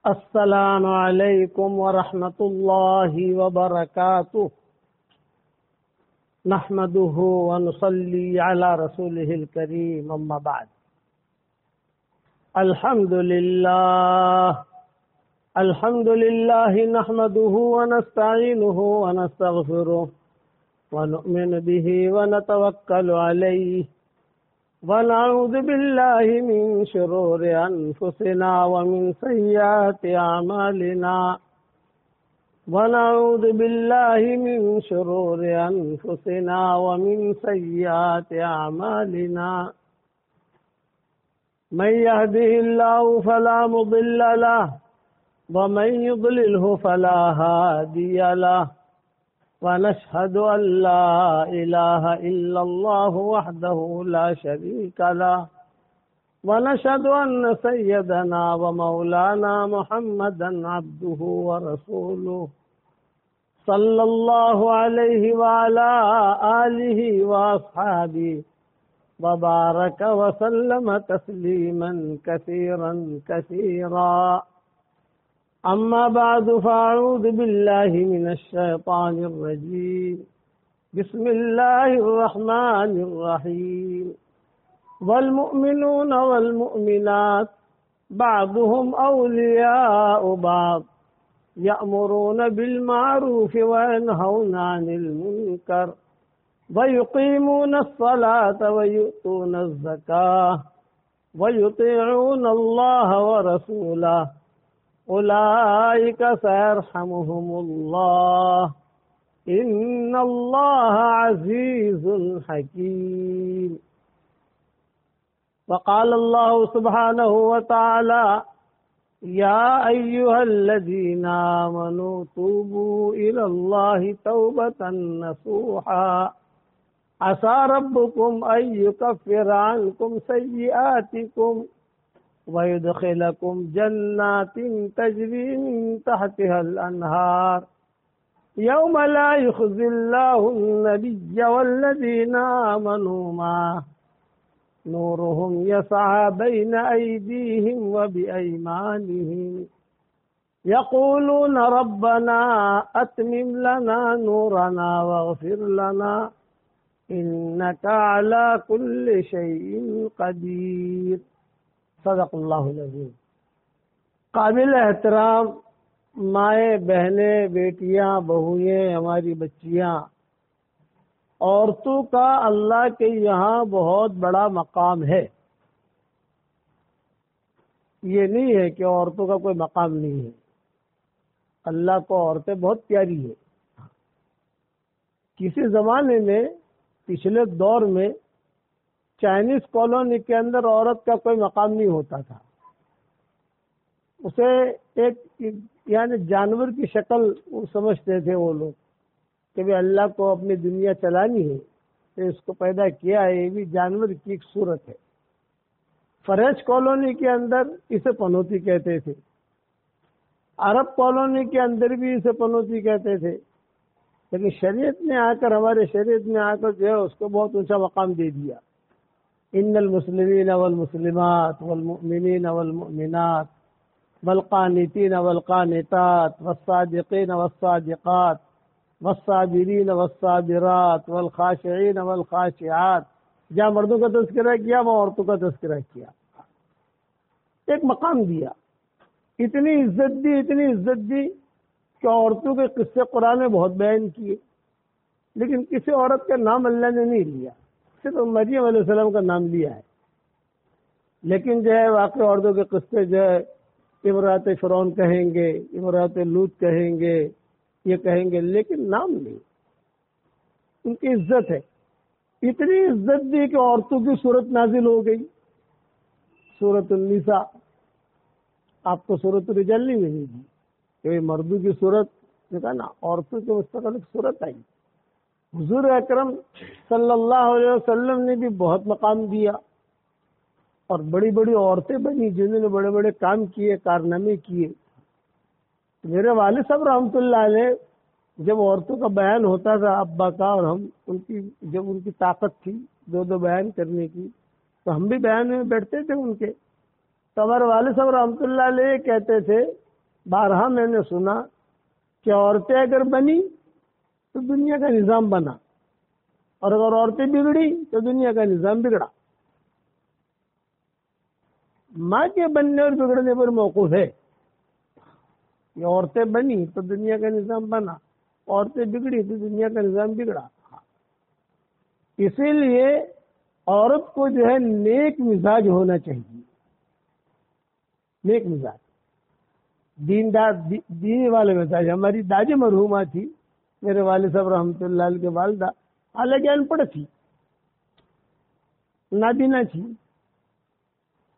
السلام علیکم ورحمۃ اللہ وبرکاتہ نحمده ونصلي على رسوله الكريم اما بعد الحمد لله نحمده ونستعينه ونستغفره ونؤمن به ونتوكل عليه ونعوذ بالله من شرور أنفسنا ومن سيئات أعمالنا ونعوذ بالله من شرور أنفسنا ومن سيئات أعمالنا من يهده الله فلا مضل له ومن يضلله فلا هادي له ونشهد أن لا إله إلا الله وحده لا شريك له ونشهد أن سيدنا ومولانا محمدا عبده ورسوله صلى الله عليه وعلى آله وأصحابه وبارك وسلم تسليما كثيرا كثيرا أما بعد فأعوذ بالله من الشيطان الرجيم بسم الله الرحمن الرحيم والمؤمنون والمؤمنات بعضهم أولياء بعض يأمرون بالمعروف وينهون عن المنكر ويقيمون الصلاة ويؤتون الزكاة ويطيعون الله ورسوله أولئك سيرحمهم الله إن الله عزيز حكيم وقال الله سبحانه وتعالى يا أيها الذين آمنوا توبوا إلى الله توبة نصوحا عسى ربكم أن يكفر عنكم سيئاتكم ويدخلكم جنات تجري من تحتها الأنهار يوم لا يخزي الله النبي والذين آمنوا معه نورهم يسعى بين أيديهم وبأيمانهم يقولون ربنا أتمم لنا نورنا واغفر لنا إنك على كل شيء قدير صدق اللہ العظیم۔ قابل احترام مائیں، بہنیں، بیٹیاں، بہوئیں، ہماری بچیاں، عورتوں کا اللہ کے یہاں بہت بڑا مقام ہے۔ یہ نہیں ہے کہ عورتوں کا کوئی مقام نہیں ہے، اللہ کو عورتیں بہت پیاری ہیں۔ کسی زمانے میں، پچھلے دور میں، چائنیز کالونی کے اندر عورت کا کوئی مقام نہیں ہوتا تھا، اسے ایک یعنی جانور کی شکل سمجھتے تھے وہ لوگ کہ بھی اللہ کو اپنی دنیا چلانی ہے تو اس کو پیدا کیا ہے، یہ بھی جانور کی ایک صورت ہے۔ فرینچ کالونی کے اندر اسے پنوتی کہتے تھے، عرب کالونی کے اندر بھی اسے پنوتی کہتے تھے، لیکن شریعت نے آ کر، ہمارے شریعت نے آ کر جو ہے اس کو بہت اونچا مقام دے دیا۔ ان المسلمین والمسلمات والمؤمنین والمؤمنات والقانتین والقانتات والصادقین والصادقات والصابرین والصابرات والخاشعین والخاشعات، جہاں مردوں کا تذکرہ کیا وہاں عورتوں کا تذکرہ کیا، ایک مقام دیا، اتنی عزت دی کہ عورتوں کے قصے قرآن میں بہت بیان کیے، لیکن کسی عورت کا نام اللہ نے نہیں لیا، صرف مریم علیہ السلام کا نام لیا ہے۔ لیکن جو ہے واقعی عورتوں کے قصے جو ہے امرات فرعون کہیں گے، امرات لوط کہیں گے، یہ کہیں گے، لیکن نام نہیں، ان کی عزت ہے۔ اتنی عزت دی کہ عورتوں کی صورت نازل ہو گئی، سورۃ النساء۔ آپ کو سورۃ الرجال نہیں ملے گی کہ مردوں کی صورت جو کہا نا، عورتوں کی مستقل ایک صورت آئی۔ حضور اکرم صلی اللہ علیہ وسلم نے بھی بہت مقام دیا، اور بڑی بڑی عورتیں بنی جنہوں نے بڑے بڑے کام کیے، کارنامے کیے۔ میرے والد صاحب رحمۃ اللہ علیہ جب عورتوں کا بیان ہوتا تھا ابا کا، اور ہم جب ان کی طاقت تھی دو بیان کرنے کی، تو ہم بھی بیان میں بیٹھتے تھے ان کے۔ تو ہمارے والد صاحب رحمۃ اللہ علیہ کہتے تھے بارہا میں نے سنا کہ عورتیں اگر بنی تو دنیا کا نظام بنا، اور اگر عورتیں بگڑی تو دنیا کا نظام بگڑا۔ ماں کے بننے اور بگڑنے پر موقوف ہے کہ عورتیں بنی تو دنیا کا نظام بنا، عورتیں بگڑی تو دنیا کا نظام بگڑا۔ اسی لیے عورت کو جو ہے نیک مزاج ہونا چاہیے، نیک مزاج، دینی والے مزاج۔ ہماری دادی مرحومہ تھی، میرے والد صاحب رحمۃ اللہ علیہ کے والدہ، حالانکہ ان پڑھ تھی، نابینا تھی،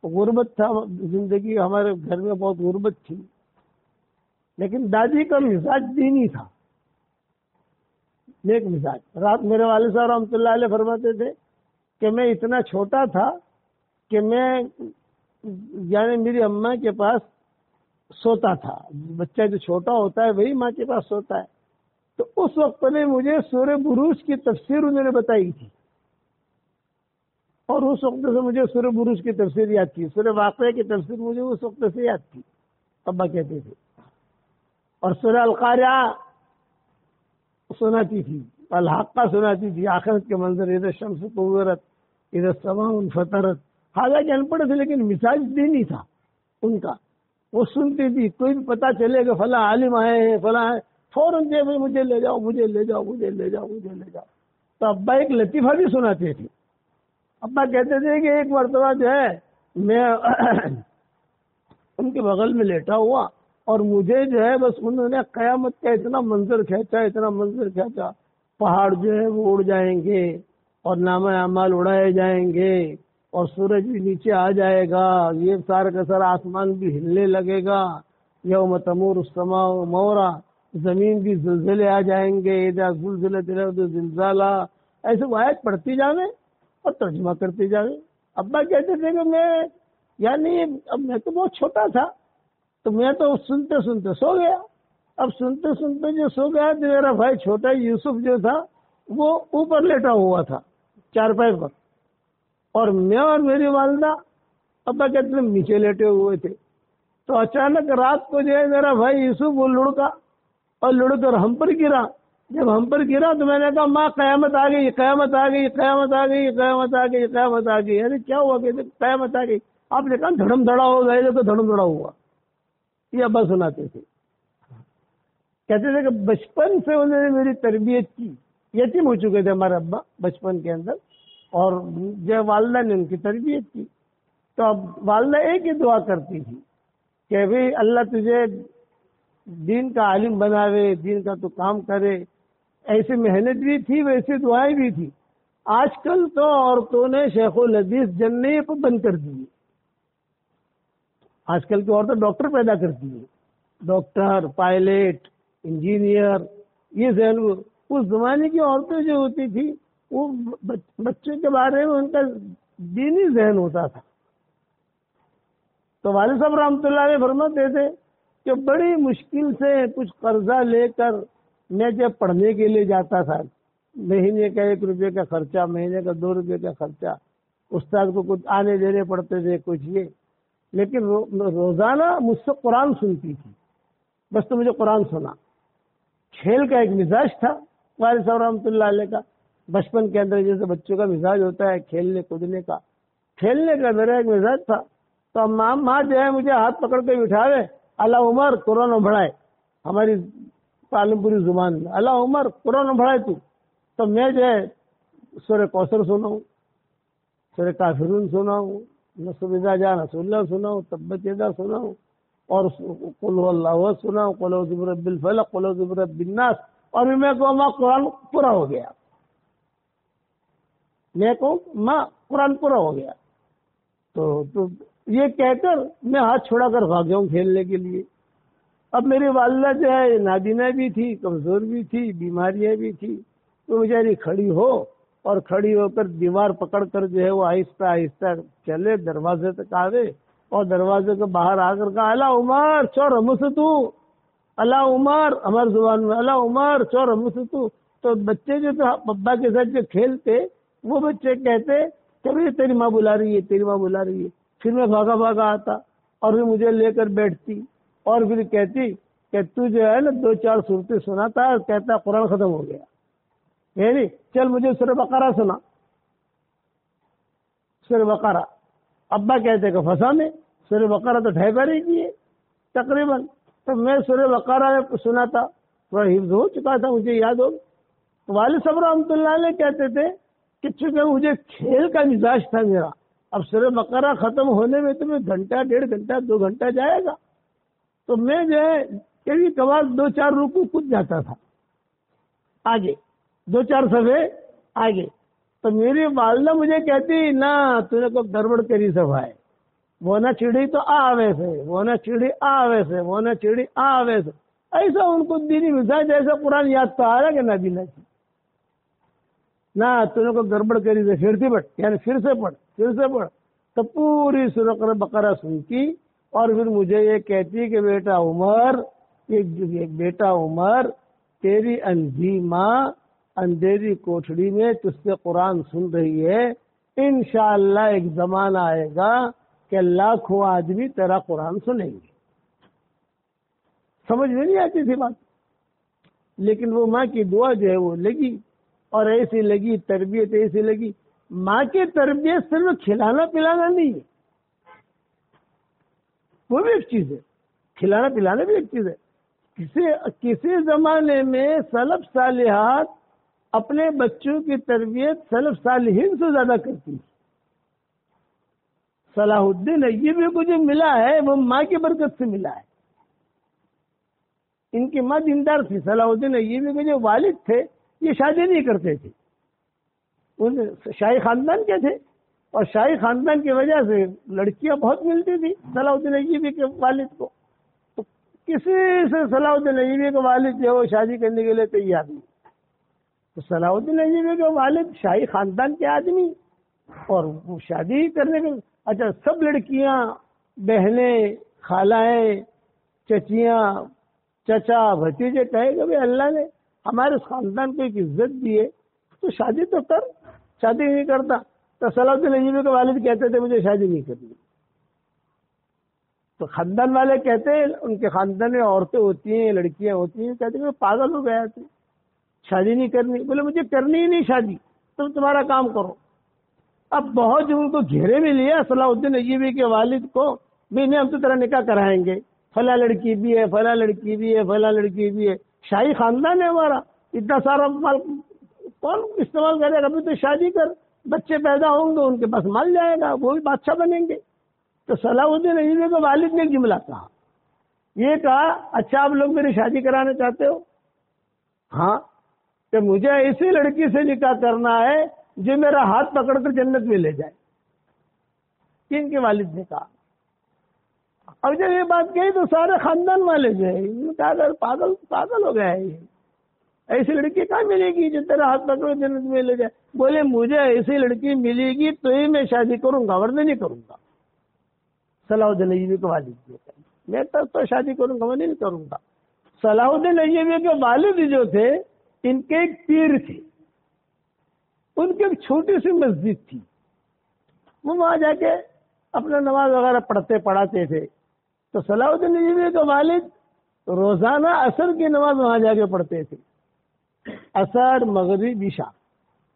غربت تھا زندگی، ہمارے گھر میں بہت غربت تھی، لیکن دادی کا مزاج دینی تھا، نیک مزاج۔ رات میرے والد صاحب رحمۃ اللہ علیہ فرماتے تھے کہ میں اتنا چھوٹا تھا کہ میں یعنی میری اماں کے پاس سوتا تھا، بچہ جو چھوٹا ہوتا ہے وہی ماں کے پاس سوتا ہے، تو اس وقت میں مجھے سورہ بروج کی تفسیر انہوں نے بتائی تھی، اور اس وقت سے مجھے سورہ بروج کی تفسیر یاد تھی، سورہ واقعہ کی تفسیر مجھے اس وقت سے یاد تھی، ابا کہتے تھے، اور سورہ القاریہ سناتی تھی، الحاقہ سناتی تھی، آخرت کے منظر، اذا الشمس کورت، اذا السماء انفطرت۔ حالانکہ ان پڑھ تھے لیکن مزاج دینی تھا ان کا، وہ سنتی تھی، کوئی بھی پتا چلے کہ فلاں عالم آئے ہیں، فلاں ہے، فوراً جو مجھے لے جاؤ، مجھے لے جاؤ، مجھے لے جاؤ، مجھے لے جاؤ۔ تو ابا ایک لطیفہ بھی سناتے تھے، ابا کہتے تھے کہ ایک مرتبہ جو ہے میں ان کے بغل میں لیٹا ہوا، اور مجھے جو ہے بس انہوں نے قیامت کا اتنا منظر کھینچا، اتنا منظر کھینچا، پہاڑ جو ہے وہ اڑ جائیں گے، اور نامہ اعمال اڑائے جائیں گے، اور سورج بھی نیچے آ جائے گا، یہ سارا کا سارا آسمان بھی ہلنے لگے گا، یوم تمور السماء مورا، زمین بھی زلزلے آ جائیں گے، اذا زلزلت الارض زلزالہ، ایسے وہ آیت پڑھتی جاویں اور ترجمہ کرتے جاویں۔ ابا کہتے تھے کہ میں یعنی اب میں تو بہت چھوٹا تھا، تو میں تو سنتے سنتے سو گیا۔ اب سنتے سنتے جو سو گیا تو میرا بھائی چھوٹا یوسف جو تھا وہ اوپر لیٹا ہوا تھا چارپائی پر، اور میں اور میری والدہ ابا کہتے ہیں نیچے لیٹے ہوئے تھے۔ تو اچانک رات کو جو ہے میرا بھائی یوسف وہ لڑکا، اور لڑ کر ہم پر گرا۔ جب ہم پر گرا تو میں نے کہا ماں قیامت آ گئی، قیامت آ گئی، قیامت آ گئی، قیامت آ گئی، قیامت آ گئی۔ ارے کیا ہوا؟ کہتے قیامت آ گئی۔ آپ نے کہا دھڑم دھڑا ہو گئے تو دھڑم دھڑا ہوا۔ یہ ابا سناتے تھے، کہتے تھے کہ بچپن سے انہوں نے میری تربیت کی، یتیم ہو چکے تھے ہمارے ابا بچپن کے اندر، اور جو والدہ نے ان کی تربیت کی۔ تو اب والدہ ایک ہی دعا کرتی تھی کہ بھائی اللہ تجھے دین کا عالم بناوے، دین کا تو کام کرے۔ ایسی محنت بھی تھی، ویسی دعائیں بھی تھی۔ آج کل تو عورتوں نے شیخ الحدیث جننے کو بند کر دی۔ آج کل کی عورتیں ڈاکٹر پیدا کرتی ہیں، ڈاکٹر، پائلٹ، انجینئر، یہ ذہن۔ اس زمانے کی عورتیں جو ہوتی تھی وہ بچوں کے بارے میں ان کا دینی ذہن ہوتا تھا۔ تو والد صاحب رحمۃ اللہ علیہ فرماتے تھے کہ بڑی مشکل سے کچھ قرضہ لے کر میں جب پڑھنے کے لیے جاتا تھا، مہینے کا 1 روپے کا خرچہ، مہینے کا 2 روپے کا خرچہ، استاد کو کچھ آنے دینے پڑتے تھے، کچھ یہ، لیکن روزانہ مجھ سے قرآن سنتی تھی، بس تو مجھے قرآن سنا۔ کھیل کا ایک مزاج تھا والد صاحب رحمۃ اللہ علیہ کا، بچپن کے اندر جیسے بچوں کا مزاج ہوتا ہے کھیلنے کودنے کا، کھیلنے کا میرا ایک مزاج تھا۔ تو ماں جو ہے مجھے ہاتھ پکڑ کے بٹھاوے، اللہ عمر قرآن پڑھائے، ہماری پالم پوری زبان میں، اللہ عمر قرآن پڑھائے تو میں جو ہے سورہ کوثر سناؤں، سورہ کافرون سناؤں، نصر اذا جاء نصر اللہ سناؤں، تبت یدا سناؤں، اور قل هو اللہ احد سناؤں، قل اعوذ برب الفلق، قل اعوذ برب الناس، اور میں کہوں ماں قرآن پورا ہو گیا، میں کہوں ماں قرآن پورا ہو گیا۔ تو یہ کہہ کر میں ہاتھ چھوڑا کر بھاگ گیا ہوں کھیلنے کے لیے۔ اب میری والدہ جو ہے نابینا بھی تھی، کمزور بھی تھی، بیماریاں بھی تھی، تو بیچاری کھڑی ہو، اور کھڑی ہو کر دیوار پکڑ کر جو ہے وہ آہستہ آہستہ چلے، دروازے تک آوے، اور دروازے کے باہر آ کر کہا اللہ عمر چور ہمستو، اللہ عمر، ہماری زبان میں اللہ عمر چور ہمستو۔ تو بچے جو تھے ابا کے ساتھ جو کھیلتے، وہ بچے کہتے کہ تیری ماں بلا رہی ہے، تیری ماں بلا رہی ہے۔ پھر میں بھاگا بھاگا آتا، اور پھر مجھے لے کر بیٹھتی، اور پھر کہتی کہ تو جو ہے نا 2-4 صورتیں سناتا ہے، کہتا قرآن ختم ہو گیا، یعنی چل مجھے سورہ بقرہ سنا، سورہ بقرہ۔ ابا کہتے کہ فسا میں سورہ بقرہ تو 2.5 بار ہی کی ہے تقریباً، تو میں سورہ بقرہ میں سناتا، تھوڑا حفظ ہو چکا تھا، مجھے یاد ہو۔ والد صاحب رحمۃ اللہ علیہ کہتے تھے کہ چونکہ مجھے کھیل کا مزاج تھا میرا، اب سورہ بقرہ ختم ہونے میں تمہیں گھنٹہ 1.5 گھنٹہ 2 گھنٹہ جائے گا، تو میں جو ہے کبھی کبھار 2-4 رکوع کود جاتا تھا آگے، 2-4 صفحے آگے۔ تو میری والدہ مجھے کہتی نہ تو نے کو گڑبڑ کری سفائے، وہ نہ چڑی تو آوے سے، وہ نہ چڑی آوے سے، وہ نہ چڑی آوے سے، ایسا ان کو دینی مزاج، جیسا قرآن یاد تو آ رہا کہ نہ بھی نہ نہ تو نے کو گڑبڑ کری سے، پھر سے پڑھ، یعنی پھر سے پڑھ، تو پوری سورہ بقرہ سنتی، اور پھر مجھے یہ کہتی کہ بیٹا عمر تیری اندھی ماں اندھیری کوٹھڑی میں تجھ سے قرآن سن رہی ہے، انشاءاللہ ایک زمانہ آئے گا کہ لاکھوں آدمی تیرا قرآن سنیں گے۔ سمجھ میں نہیں آتی تھی بات، لیکن وہ ماں کی دعا جو ہے وہ لگی، اور ایسی لگی تربیت، ایسی لگی۔ ماں کی تربیت صرف کھلانا پلانا نہیں ہے، وہ بھی ایک چیز ہے، کھلانا پلانا بھی ایک چیز ہے۔ کسی زمانے میں سلف صالحات اپنے بچوں کی تربیت سلف صالحین سے زیادہ کرتی ہے۔ صلاح الدین ایوبی کو جو ملا ہے وہ ماں کی برکت سے ملا ہے۔ ان کی ماں دیندار تھی۔ صلاح الدین ایوبی کے جو والد تھے یہ شادی نہیں کرتے تھے، شاہی خاندان کے تھے، اور شاہی خاندان کی وجہ سے لڑکیاں بہت ملتی تھی صلاح الدین ایوبی کے والد کو، تو کسی سے صلاح الدین ایوبی کے والد جو ہے وہ شادی کرنے کے لیے تیار نہیں۔ تو صلاح الدین ایوبی کے والد شاہی خاندان کے آدمی، اور وہ شادی کرنے کے، اچھا سب لڑکیاں، بہنیں، خالائیں، چچیاں، چچا، بھتیجے کہے کہ اللہ نے ہمارے خاندان کو ایک عزت دی ہے تو شادی تو کر، شادی نہیں کرتا۔ تو صلاح الدین ایوبی کے والد کہتے تھے مجھے شادی نہیں کرنی، تو خاندان والے کہتے ہیں، ان کے خاندان میں عورتیں ہوتی ہیں، لڑکیاں ہوتی ہیں، کہتے ہیں میں پاگل ہو گیا تھا، شادی نہیں کرنی۔ بولے مجھے کرنی ہی نہیں شادی، تم تمہارا کام کرو۔ اب بہت جو ان کو گھیرے میں لیا صلاح الدین ایوبی کے والد کو، بھی نہیں ہم تو تیرا نکاح کرائیں گے، فلاں لڑکی بھی ہے، فلاں لڑکی بھی ہے، فلاں لڑکی بھی ہے، شاہی خاندان ہے ہمارا، اتنا سارا مال کون استعمال کرے گا؟ ابھی تو شادی کر، بچے پیدا ہوں گے، ان کے پاس مال جائے گا، وہ بھی بادشاہ بنیں گے۔ تو صلاح الدین ایوبی کے والد نے ایک جملہ کہا، یہ کہا اچھا آپ لوگ میری شادی کرانا چاہتے ہو؟ ہاں، کہ مجھے ایسی لڑکی سے نکاح کرنا ہے جو میرا ہاتھ پکڑ کر جنت میں لے جائے، ان کے والد نے کہا۔ اب جب یہ بات کہی تو سارے خاندان والے جو ہے کہا پاگل ہو گیا ہے، یہ ایسی لڑکی کہاں ملے گی جو تیرا ہاتھ پکڑو جنت میں لے جائے؟ بولے مجھے ایسی لڑکی ملے گی تو ہی میں شادی کروں گا، ورنہ نہیں کروں گا۔ صلاح الدین ایوبی کے والد نے کہا میں تو شادی کروں گا، میں نہیں کروں گا۔ صلاح الدین ایوبی کے والد جو تھے ان کے ایک پیر تھے، ان کی ایک چھوٹی سی مسجد تھی، وہ وہاں جا کے اپنا نماز وغیرہ پڑھاتے تھے۔ تو صلاح الدین ایوبی کے والد روزانہ عصر کی نماز وہاں جا کے پڑھتے تھے، عصر، مغرب، عشاء،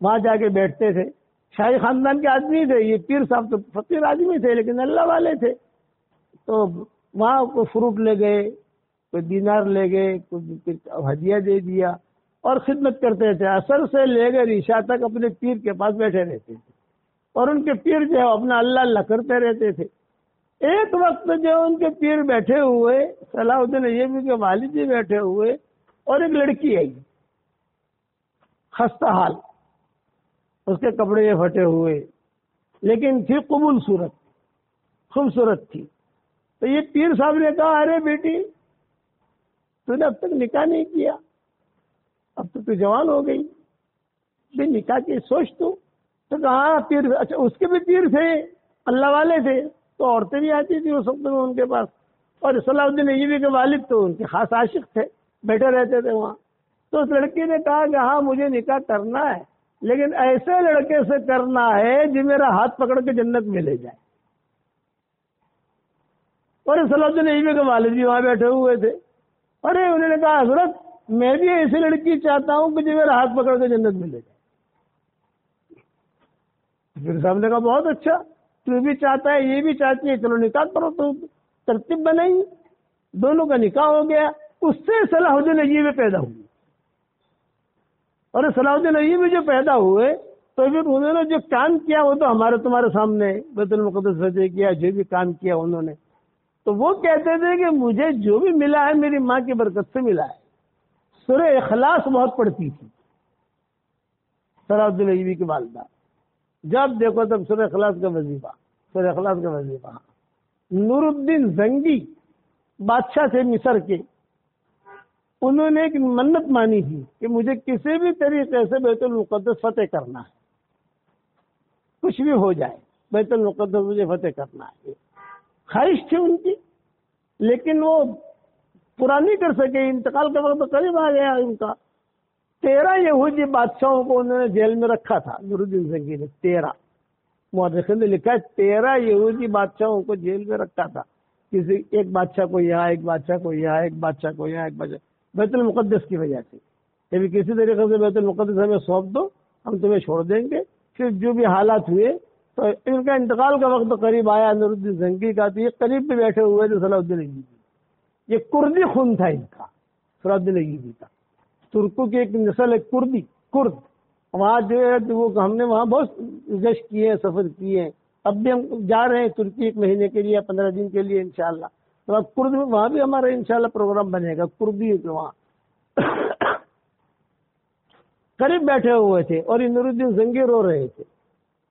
وہاں جا کے بیٹھتے تھے۔ شاہی خاندان کے آدمی تھے، یہ پیر صاحب تو فقیر آدمی تھے لیکن اللہ والے تھے، تو وہاں کوئی فروٹ لے گئے، کوئی دینار لے گئے، کوئی ہدیہ دے دیا، اور خدمت کرتے تھے۔ عصر سے لے کر عشاء تک اپنے پیر کے پاس بیٹھے رہتے تھے، اور ان کے پیر جو ہے اپنا اللہ اللہ کرتے رہتے تھے۔ ایک وقت جو ان کے پیر بیٹھے ہوئے، صلاح الدین ایوبی کے والد بھی بیٹھے ہوئے، اور ایک لڑکی آئی خستہ حال، اس کے کپڑے پھٹے ہوئے، لیکن تھی قبول صورت، خوبصورت تھی۔ تو یہ پیر صاحب نے کہا ارے بیٹی تو نے اب تک نکاح نہیں کیا، اب تو جوان ہو گئی، بھی نکاح کی سوچ تو کہا پیر، اچھا اس کے بھی پیر تھے، اللہ والے تھے، تو عورتیں بھی آتی تھی اس وقت میں ان کے پاس، اور صلاح الدین ایوبی کے والد تو ان کے خاص عاشق تھے، بیٹھے رہتے تھے وہاں۔ تو اس لڑکی نے کہا کہ ہاں مجھے نکاح کرنا ہے، لیکن ایسے لڑکے سے کرنا ہے جو میرا ہاتھ پکڑ کے جنت میں لے جائے۔ اور صلاح الدین ایوبی کے والد بھی وہاں بیٹھے ہوئے تھے. ارے انہوں نے کہا حضرت میں بھی ایسی لڑکی چاہتا ہوں کہ جو میرا ہاتھ پکڑ کے جنت میں لے جائے. پھر صاحب نے کہا بہت اچھا، تو بھی چاہتا ہے یہ بھی چاہتی ہے، چلو نکاح کرو. تو ترتیب بنائی، دونوں کا نکاح ہو گیا. اس سے صلاح الدین ایوبی پیدا ہوئی. اور صلاح الدین ایوبی جو پیدا ہوئے تو پھر انہوں نے جو کام کیا وہ تو ہمارے تمہارے سامنے بیت المقدس فتح کیا، جو بھی کام کیا انہوں نے. تو وہ کہتے تھے کہ مجھے جو بھی ملا ہے میری ماں کی برکت سے ملا ہے. سورہ اخلاص بہت پڑھتی تھی صلاح الدین ایوبی کی والدہ. جب دیکھو تب سورہ اخلاص کا وظیفہ، سورہ اخلاص کا وظیفہ. نور الدین زنگی بادشاہ تھے مصر کے، انہوں نے ایک منت مانی تھی کہ مجھے کسی بھی طریقے سے بیت المقدس فتح کرنا ہے، کچھ بھی ہو جائے بیت المقدس مجھے فتح کرنا ہے. خواہش تھی ان کی، لیکن وہ پورا نہیں کر سکے. انتقال کا وقت قریب آ گیا ان کا. 13 یہودی بادشاہوں کو انہوں نے جیل میں رکھا تھا نور الدین زنگی نے. 13 مورخین نے لکھا ہے 13 یہودی بادشاہوں کو جیل میں رکھا تھا. کسی ایک بادشاہ کو یہاں، ایک بادشاہ کو یہاں، ایک بادشاہ کو یہاں، ایک بادشاہ بیت المقدس کی وجہ سے. کبھی کسی طریقے سے بیت المقدس ہمیں سونپ دو، ہم تمہیں چھوڑ دیں گے. پھر جو بھی حالات ہوئے تو ان کا انتقال کا وقت قریب آیا نور الدین زنگی کا. تو یہ قریب پہ بیٹھے ہوئے تھے صلاح الدین ایوبی. یہ کردی خون تھا ان کا، صلاح الدین ایوبی کا. ترکوں کی ایک نسل ہے کرد. وہاں جو ہے وہ ہم نے وہاں بہت گشت کیے ہیں، سفر کیے ہیں. اب بھی ہم جا رہے ہیں ترکی 1 مہینے کے لیے، 15 دن کے لیے انشاءاللہ. تو اب کرد میں وہاں بھی ہمارا انشاءاللہ پروگرام بنے گا. کردی وہاں قریب بیٹھے ہوئے تھے اور نور الدین زنگی رو رہے تھے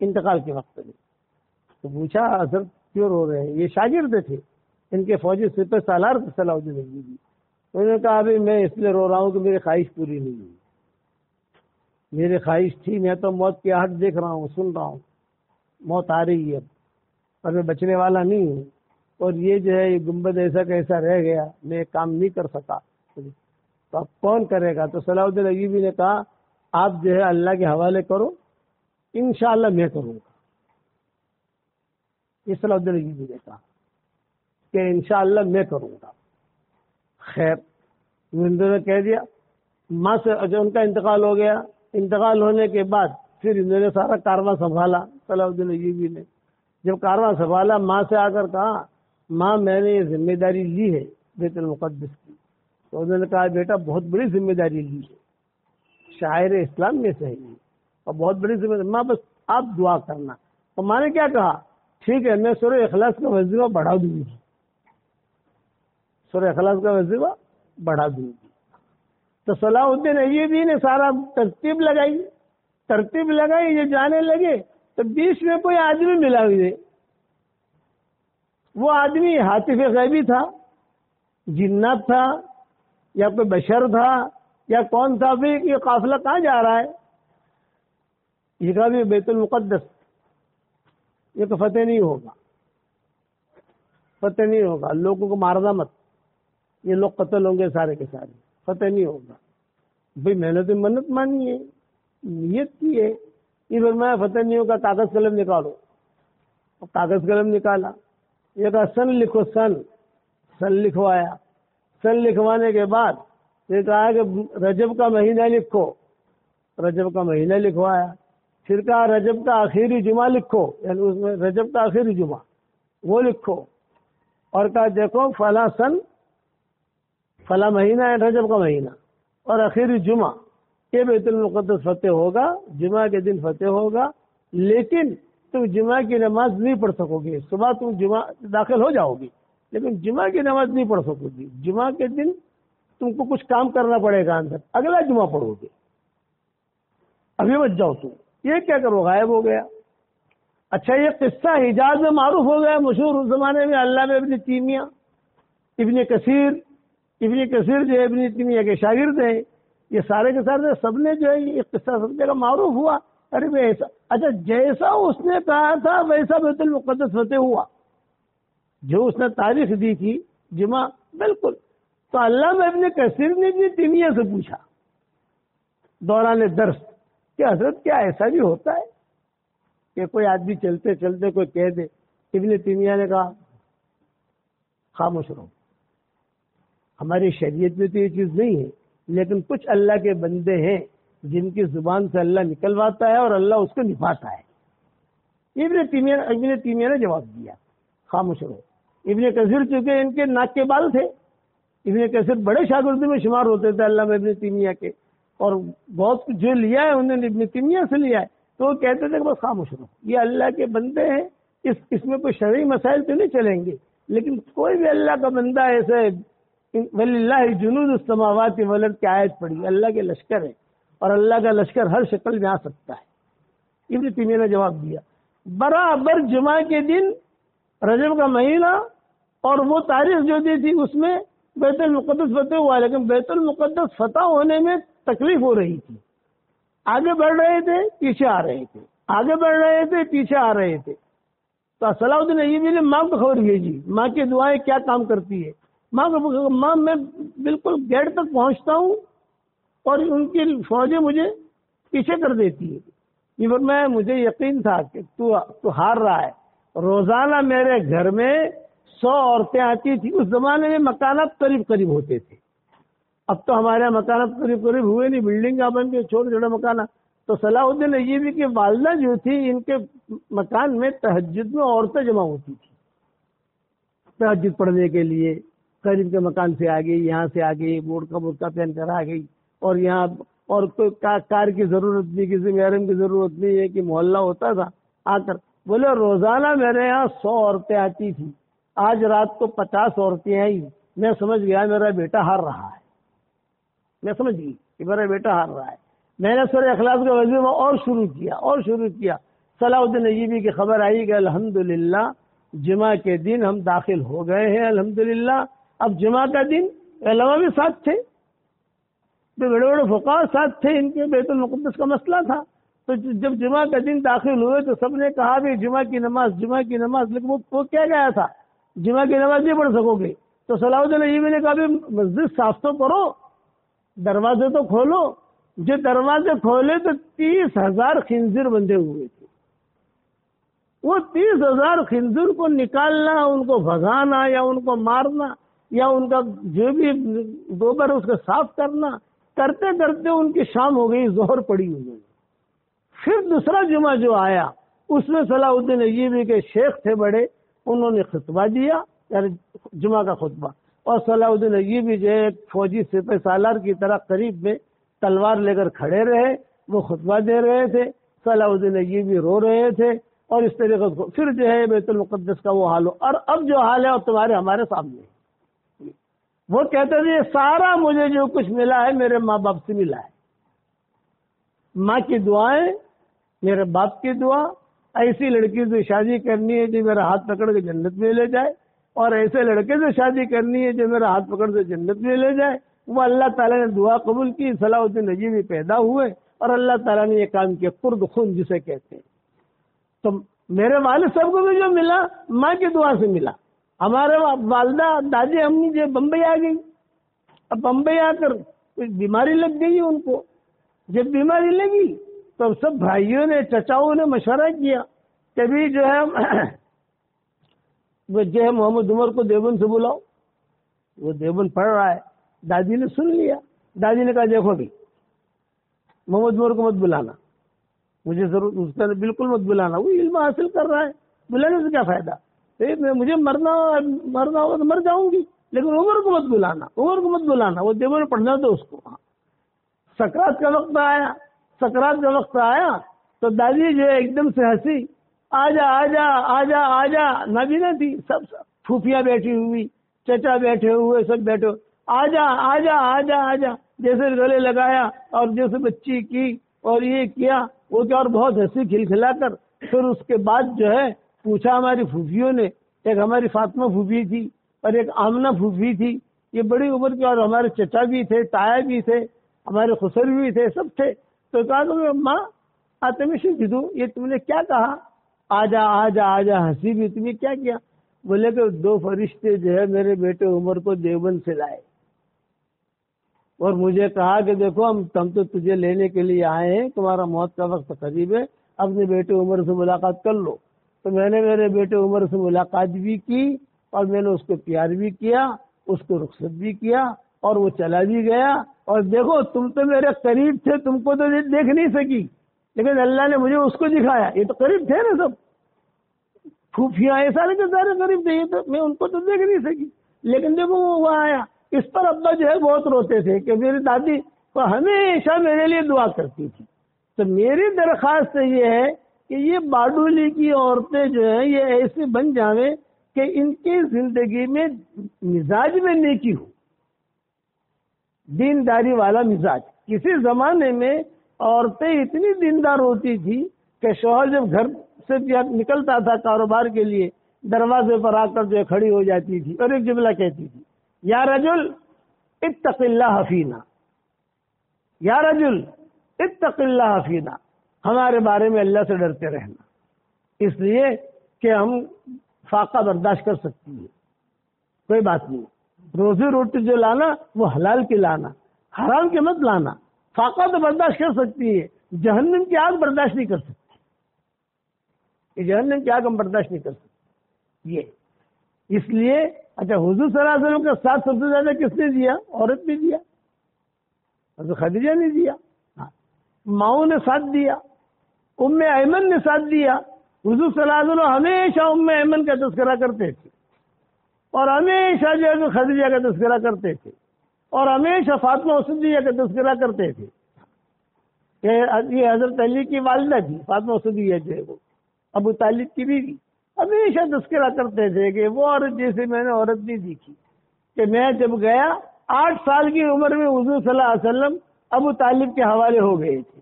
انتقال کے وقت میں. تو پوچھا حضرت کیوں رو رہے ہیں؟ یہ شاگرد تھے ان کے فوجی سپہ سالار تھے صلاح الدین ایوبی. انہوں نے کہا ابھی میں اس لیے رو رہا ہوں کہ میری خواہش پوری نہیں ہوئی. میری خواہش تھی، میں تو موت کی آہٹ دیکھ رہا ہوں، سن رہا ہوں، موت آ رہی ہے اور میں بچنے والا نہیں ہوں. اور یہ جو ہے یہ گنبد ایسا کیسا رہ گیا، میں یہ کام نہیں کر سکا، تو اب کون کرے گا؟ تو صلاح الدین ایوبی نے کہا آپ جو ہے اللہ کے حوالے کرو، انشاءاللہ میں کروں گا. یہ صلاح الدین ایوبی نے کہا کہ انشاءاللہ میں کروں گا. خیر انہوں نے کہہ دیا. ماں سے جو ان کا انتقال ہو گیا، انتقال ہونے کے بعد پھر انہوں نے سارا کارواں سنبھالا صلاح الدین ایوبی نے. جب کارواں سنبھالا ماں سے آ کر کہا ماں میں نے یہ ذمہ داری لی ہے بیت المقدس کی. تو انہوں نے کہا بیٹا بہت بڑی ذمہ داری لی ہے، شاعر اسلام میں سے ہے اور بہت بڑی ذمہ داری. ماں بس آپ دعا کرنا. تو ماں نے کیا کہا ٹھیک ہے میں سورہ اخلاص کا وظیفہ بڑھا دوں گی، سورہ اخلاص کا وظیفہ بڑھا دوں گی. تو صلاح الدین ایوبی نے سارا ترتیب لگائی. یہ جانے لگے تو بیچ میں کوئی آدمی ملا ہوئے. وہ آدمی حاطف غیبی تھا، جنات تھا یا کوئی بشر تھا یا کون تھا؟ بھی یہ قافلہ کہاں جا رہا ہے؟ یہ کہا بھی بیت المقدس. یہ تو فتح نہیں ہوگا، فتح نہیں ہوگا. لوگوں کو مارنا مت، یہ لوگ قتل ہوں گے سارے کے سارے، فتح نہیں ہوگا. بھائی میں نے تو منت مانی ہے، نیت کی ہے. یہ فرمایا فتح نہیں ہوگا، کاغذ قلم نکالو. اور کاغذ قلم نکالا. یہ کہا سن لکھو، سن لکھوایا. سن لکھوانے کے بعد یہ کہا کہ رجب کا مہینہ لکھو. رجب کا مہینہ لکھوایا. پھر کہا رجب کا آخری جمعہ لکھو، یعنی اس میں رجب کا آخری جمعہ وہ لکھو. اور کہا دیکھو فلاں سن فلاں مہینہ ہے رجب کا مہینہ اور آخری جمعہ یہ بیت المقدس فتح ہوگا، جمعہ کے دن فتح ہوگا. لیکن تم جمعہ کی نماز نہیں پڑھ سکو گے. صبح تم جمعہ داخل ہو جاؤ گی لیکن جمعہ کی نماز نہیں پڑھ سکو گی. جمعہ کے دن تم کو کچھ کام کرنا پڑے گا اندر، اگلا جمعہ پڑھو گے. ابھی مت جاؤ تم. یہ کیا کرو؟ غائب ہو گیا. اچھا یہ قصہ حجاز میں معروف ہو گیا، مشہور اس زمانے میں. اللہ میں ابن تیمیہ، ابن کثیر جو ہے ابن تیمیہ کے شاگرد ہیں. یہ سارے کے سارے سب نے جو ہے یہ قصہ سب جگہ معروف ہوا. ارے بھائی ایسا، اچھا جیسا اس نے کہا تھا ویسا بیت المقدس فتح ہوا، جو اس نے تاریخ دی تھی جمعہ بالکل. تو اللہ میں ابن کثیر نے ابن تیمیہ سے پوچھا دوران درس کہ حضرت کیا ایسا بھی ہوتا ہے کہ کوئی آدمی چلتے چلتے کوئی کہہ دے؟ ابن تیمیہ نے کہا خاموش رہو. ہماری شریعت میں تو یہ چیز نہیں ہے، لیکن کچھ اللہ کے بندے ہیں جن کی زبان سے اللہ نکلواتا ہے اور اللہ اس کو نبھاتا ہے. ابن تیمیہ نے جواب دیا خاموش رہو. ابن کثیر چونکہ ان کے ناک کے بال تھے، ابن کثیر بڑے شاگردوں میں شمار ہوتے تھے علامہ ابن تیمیہ کے، اور بہت جو لیا ہے انہوں نے ابن تیمیہ سے لیا ہے، تو وہ کہتے تھے کہ بس خاموش رہو، یہ اللہ کے بندے ہیں، اس میں کوئی شرعی مسائل تو نہیں چلیں گے، لیکن کوئی بھی اللہ کا بندہ ایسے وَلِلَّهِ جُنُودُ السَّمَاوَاتِ وَالْأَرْضِ کی آیت پڑھی، اللہ کے لشکر ہے اور اللہ کا لشکر ہر شکل میں آ سکتا ہے. ابن تیمیہ نے جواب دیا برابر جمعہ کے دن رجب کا مہینہ اور وہ تاریخ جو دی تھی اس میں بیت المقدس فتح ہوا، لیکن بیت المقدس فتح ہونے میں تکلیف ہو رہی تھی. آگے بڑھ رہے تھے پیچھے آ رہے تھے، آگے بڑھ رہے تھے پیچھے آ رہے تھے. تو صلاح الدین ایوبی نے ماں کو خبر بھیجی، ماں کی دعائیں کیا کام کرتی ہے. ماں میں بالکل گیٹ تک پہنچتا ہوں اور ان کی فوجیں مجھے پیچھے کر دیتی ہے. یہ میں مجھے یقین تھا کہ تو ہار رہا ہے. روزانہ میرے گھر میں 100 عورتیں آتی تھی. اس زمانے میں مکانات قریب قریب ہوتے تھے، اب تو ہمارے مکانات قریب قریب ہوئے نہیں، بلڈنگ کا بن کے چھوٹے چھوٹے مکانات. تو صلاح الدین ایوبی کی والدہ جو تھی ان کے مکان میں تہجد میں عورتیں جمع ہوتی تھی تہجد پڑھنے کے لیے. قریب کے مکان سے آ گئی، یہاں سے آ گئی، برقع پہن کر آ گئی، اور یہاں اور کوئی کار کی ضرورت نہیں، کسی محرم کی ضرورت نہیں ہے کہ محلہ ہوتا تھا آ کر. بولے روزانہ میرے یہاں 100 عورتیں آتی تھی، آج رات کو 50 عورتیں آئی. میں سمجھ گیا میرا بیٹا ہار رہا ہے، میں سمجھ گئی کہ میرا بیٹا ہار رہا ہے. میں نے سورہ اخلاص کا وظیفہ اور شروع کیا. صلاح الدین ایوبی کی خبر آئی کہ الحمدللہ جمعہ کے دن ہم داخل ہو گئے ہیں الحمدللہ. اب جمعہ کا دن علماء بھی ساتھ تھے، جو بڑے بڑے فقہاء ساتھ تھے، ان کے بیت المقدس کا مسئلہ تھا. تو جب جمعہ کا دن داخل ہوئے تو سب نے کہا بھی جمعہ کی نماز، لیکن وہ کیا گیا تھا، جمعہ کی نماز نہیں پڑھ سکو گے. تو صلاح الدین ایوبی نے کہا بھی مسجد صاف تو کرو، دروازے تو کھولو. جو دروازے کھولے تو 30,000 خنزیر بندے ہوئے تھے. وہ 30,000 خنزیر کو نکالنا، ان کو بھگانا یا ان کو مارنا یا ان کا جو بھی گوبر اس کو صاف کرنا، کرتے کرتے ان کی شام ہو گئی، ظہر پڑی ہوئی. پھر دوسرا جمعہ جو آیا اس میں صلاح الدین ایوبی کے شیخ تھے بڑے، انہوں نے خطبہ دیا، یعنی جمعہ کا خطبہ. اور صلاح الدین ایوبی جو ایک فوجی سپہ سالار کی طرح قریب میں تلوار لے کر کھڑے رہے، وہ خطبہ دے رہے تھے، صلاح الدین ایوبی رو رہے تھے. اور اس طریقے سے پھر جو ہے بیت المقدس کا وہ حال ہو. اور اب جو حال ہے وہ تمہارے ہمارے سامنے ہے. وہ کہتے تھے سارا مجھے جو کچھ ملا ہے میرے ماں باپ سے ملا ہے. ماں کی دعائیں، میرے باپ کی دعا، ایسی لڑکی سے شادی کرنی ہے جو میرا ہاتھ پکڑ کے جنت میں لے جائے، اور ایسے لڑکے سے شادی کرنی ہے جو میرا ہاتھ پکڑ کے جنت میں لے جائے. وہ اللہ تعالیٰ نے دعا قبول کی. صلاح الدین ایوبی پیدا ہوئے اور اللہ تعالیٰ نے یہ کام کیا، قرد خون جسے کہتے ہیں. تو میرے والد صاحب کو بھی جو ملا ماں کی دعا سے ملا. ہمارے والدہ دادی امی جو بمبئی آ گئی، اب بمبئی آ کر کچھ بیماری لگ گئی ان کو. جب بیماری لگی تو سب بھائیوں نے، چچاؤں نے مشورہ کیا کبھی جو ہے محمد عمر کو دیوبند سے بلاؤ. وہ دیوبند پڑھ رہا ہے. دادی نے سن لیا. دادی نے کہا دیکھو بھی محمد عمر کو مت بلانا، مجھے ضرورت اس کا بالکل مت بلانا، وہ علم حاصل کر رہا ہے، بلانے سے کیا فائدہ. مجھے مرنا ہوگا تو مر جاؤں گی، لیکن عمر کو مت بلانا، وہ دیوبند پڑھنا تو اس کو. سکرات کا وقت آیا تو دادی جو ہے ایک دم سے ہنسی، آجا آجا آجا آجا. نابینا تھی، سب پھوپھیاں بیٹھی ہوئی، چچا بیٹھے ہوئے، سب بیٹھے ہوئے. آجا آجا آجا آجا جیسے گلے لگایا اور جیسے بچی کی اور یہ کیا وہ کیا، اور بہت ہنسی کھلکھلا کر. پھر اس کے بعد جو ہے پوچھا ہماری پھوپھیوں نے، ایک ہماری فاطمہ پھوپھی تھی اور ایک آمنہ پھوپھی تھی، یہ بڑی عمر کی، اور ہمارے چچا بھی تھے، تایا بھی تھے، ہمارے خسر بھی تھے، سب تھے. تو کہا کہ ماں آتمشی جدو، یہ تم نے کیا کہا، آجا آجا آجا ہنسی بھی، تم نے کیا کیا. بولے کہ 2 فرشتے جو ہے میرے بیٹے عمر کو دیوبند سے لائے اور مجھے کہا کہ دیکھو ہم تو تجھے لینے کے لیے آئے ہیں، تمہارا موت کا وقت قریب ہے، اپنے بیٹے عمر سے ملاقات کر لو. تو میں نے میرے بیٹے عمر سے ملاقات بھی کی اور میں نے اس کو پیار بھی کیا، اس کو رخصت بھی کیا، اور وہ چلا بھی گیا۔ اور دیکھو تم تو میرے قریب تھے، تم کو تو دیکھ نہیں سکی، لیکن اللہ نے مجھے اس کو دکھایا۔ یہ تو قریب تھے نا، سب پھوپھیاں یہ سارے کے سارے قریب تھے، یہ تو میں ان کو تو دیکھ نہیں سکی، لیکن دیکھو وہ وہاں آیا۔ اس پر ابا جو ہے بہت روتے تھے کہ میری دادی تو ہمیشہ میرے لیے دعا کرتی تھی۔ تو میری درخواست یہ ہے کہ یہ باڈولی کی عورتیں جو ہیں یہ ایسے بن جاویں کہ ان کی زندگی میں مزاج میں نیکی ہو، دینداری والا مزاج۔ کسی زمانے میں عورتیں اتنی دیندار ہوتی تھی کہ شوہر جب گھر سے نکلتا تھا کاروبار کے لیے، دروازے پر آ کر جو کھڑی ہو جاتی تھی اور ایک جملہ کہتی تھی، یا رجل اتق اللہ فینا، یا رجل اتق اللہ فینا، ہمارے بارے میں اللہ سے ڈرتے رہنا، اس لیے کہ ہم فاقہ برداشت کر سکتی ہے، کوئی بات نہیں، روزی روٹی جو لانا وہ حلال کی لانا، حرام کے مت لانا، فاقہ تو برداشت کر سکتی ہے، جہنم کی آگ برداشت نہیں کر سکتی، یہ جہنم کی آگ ہم برداشت نہیں کر سکتے۔ یہ اس لیے اچھا حضور صلی اللہ علیہ وسلم کا ساتھ سب سے زیادہ کس نے دیا؟ عورت نے دیا، حضرت خدیجہ نے دیا، ماؤں نے ساتھ دیا، ام ایمن نے ساتھ دیا۔ حضور صلی اللہ علیہ وسلم ہمیشہ ام ایمن کا تذکرہ کرتے تھے، اور ہمیشہ جو ہے خدیجہ کا تذکرہ کرتے تھے، اور ہمیشہ فاطمہ صدیقہ کا تذکرہ کرتے تھے۔ یہ حضرت علی کی والدہ تھی فاطمہ صدیقہ جو ہے، وہ ابو طالب کی بیوی، ہمیشہ تذکرہ کرتے تھے کہ وہ عورت جیسے میں نے عورت نہیں دیکھی۔ کہ میں جب گیا 8 سال کی عمر میں حضور صلی اللہ علیہ وسلم ابو طالب کے حوالے ہو گئے تھے،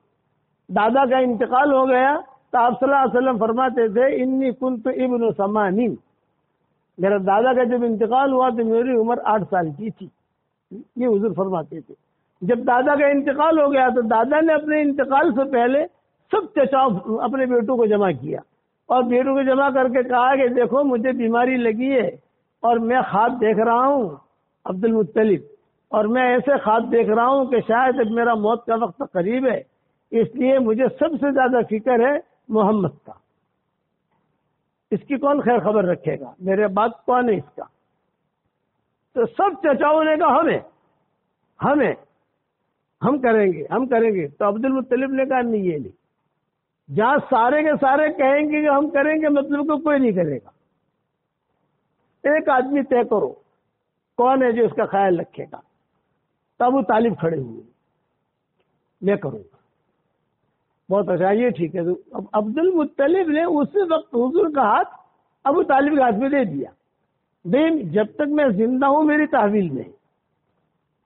دادا کا انتقال ہو گیا تو آپ صلی اللہ علیہ وسلم فرماتے تھے انی کنت ابن ثمانین، میرا دادا کا جب انتقال ہوا تو میری عمر 8 سال کی تھی، یہ حضور فرماتے تھے۔ جب دادا کا انتقال ہو گیا تو دادا نے اپنے انتقال سے پہلے سب چچا اپنے بیٹوں کو جمع کیا، اور بیٹوں کو جمع کر کے کہا کہ دیکھو مجھے بیماری لگی ہے اور میں خواب دیکھ رہا ہوں عبد المطلب، اور میں ایسے خواب دیکھ رہا ہوں کہ شاید اب میرا موت کا وقت قریب ہے، اس لیے مجھے سب سے زیادہ فکر ہے محمد کا، اس کی کون خیر خبر رکھے گا، میرے بعد کون ہے اس کا؟ تو سب چچاؤں نے کہا ہم کریں گے تو عبد المطلب نے کہا نہیں، یہ نہیں، جہاں سارے کے سارے کہیں گے کہ ہم کریں گے مطلب کو کوئی نہیں کرے گا، ایک آدمی طے کرو کون ہے جو اس کا خیال رکھے گا۔ تو ابو طالب کھڑے ہوئے، میں کروں گا۔ بہت اچھا، یہ ٹھیک ہے۔ تو عبد المطلب نے اسی وقت حضور کا ہاتھ ابو طالب کے ہاتھ میں دے دیا، جب تک میں زندہ ہوں میری تحویل میں۔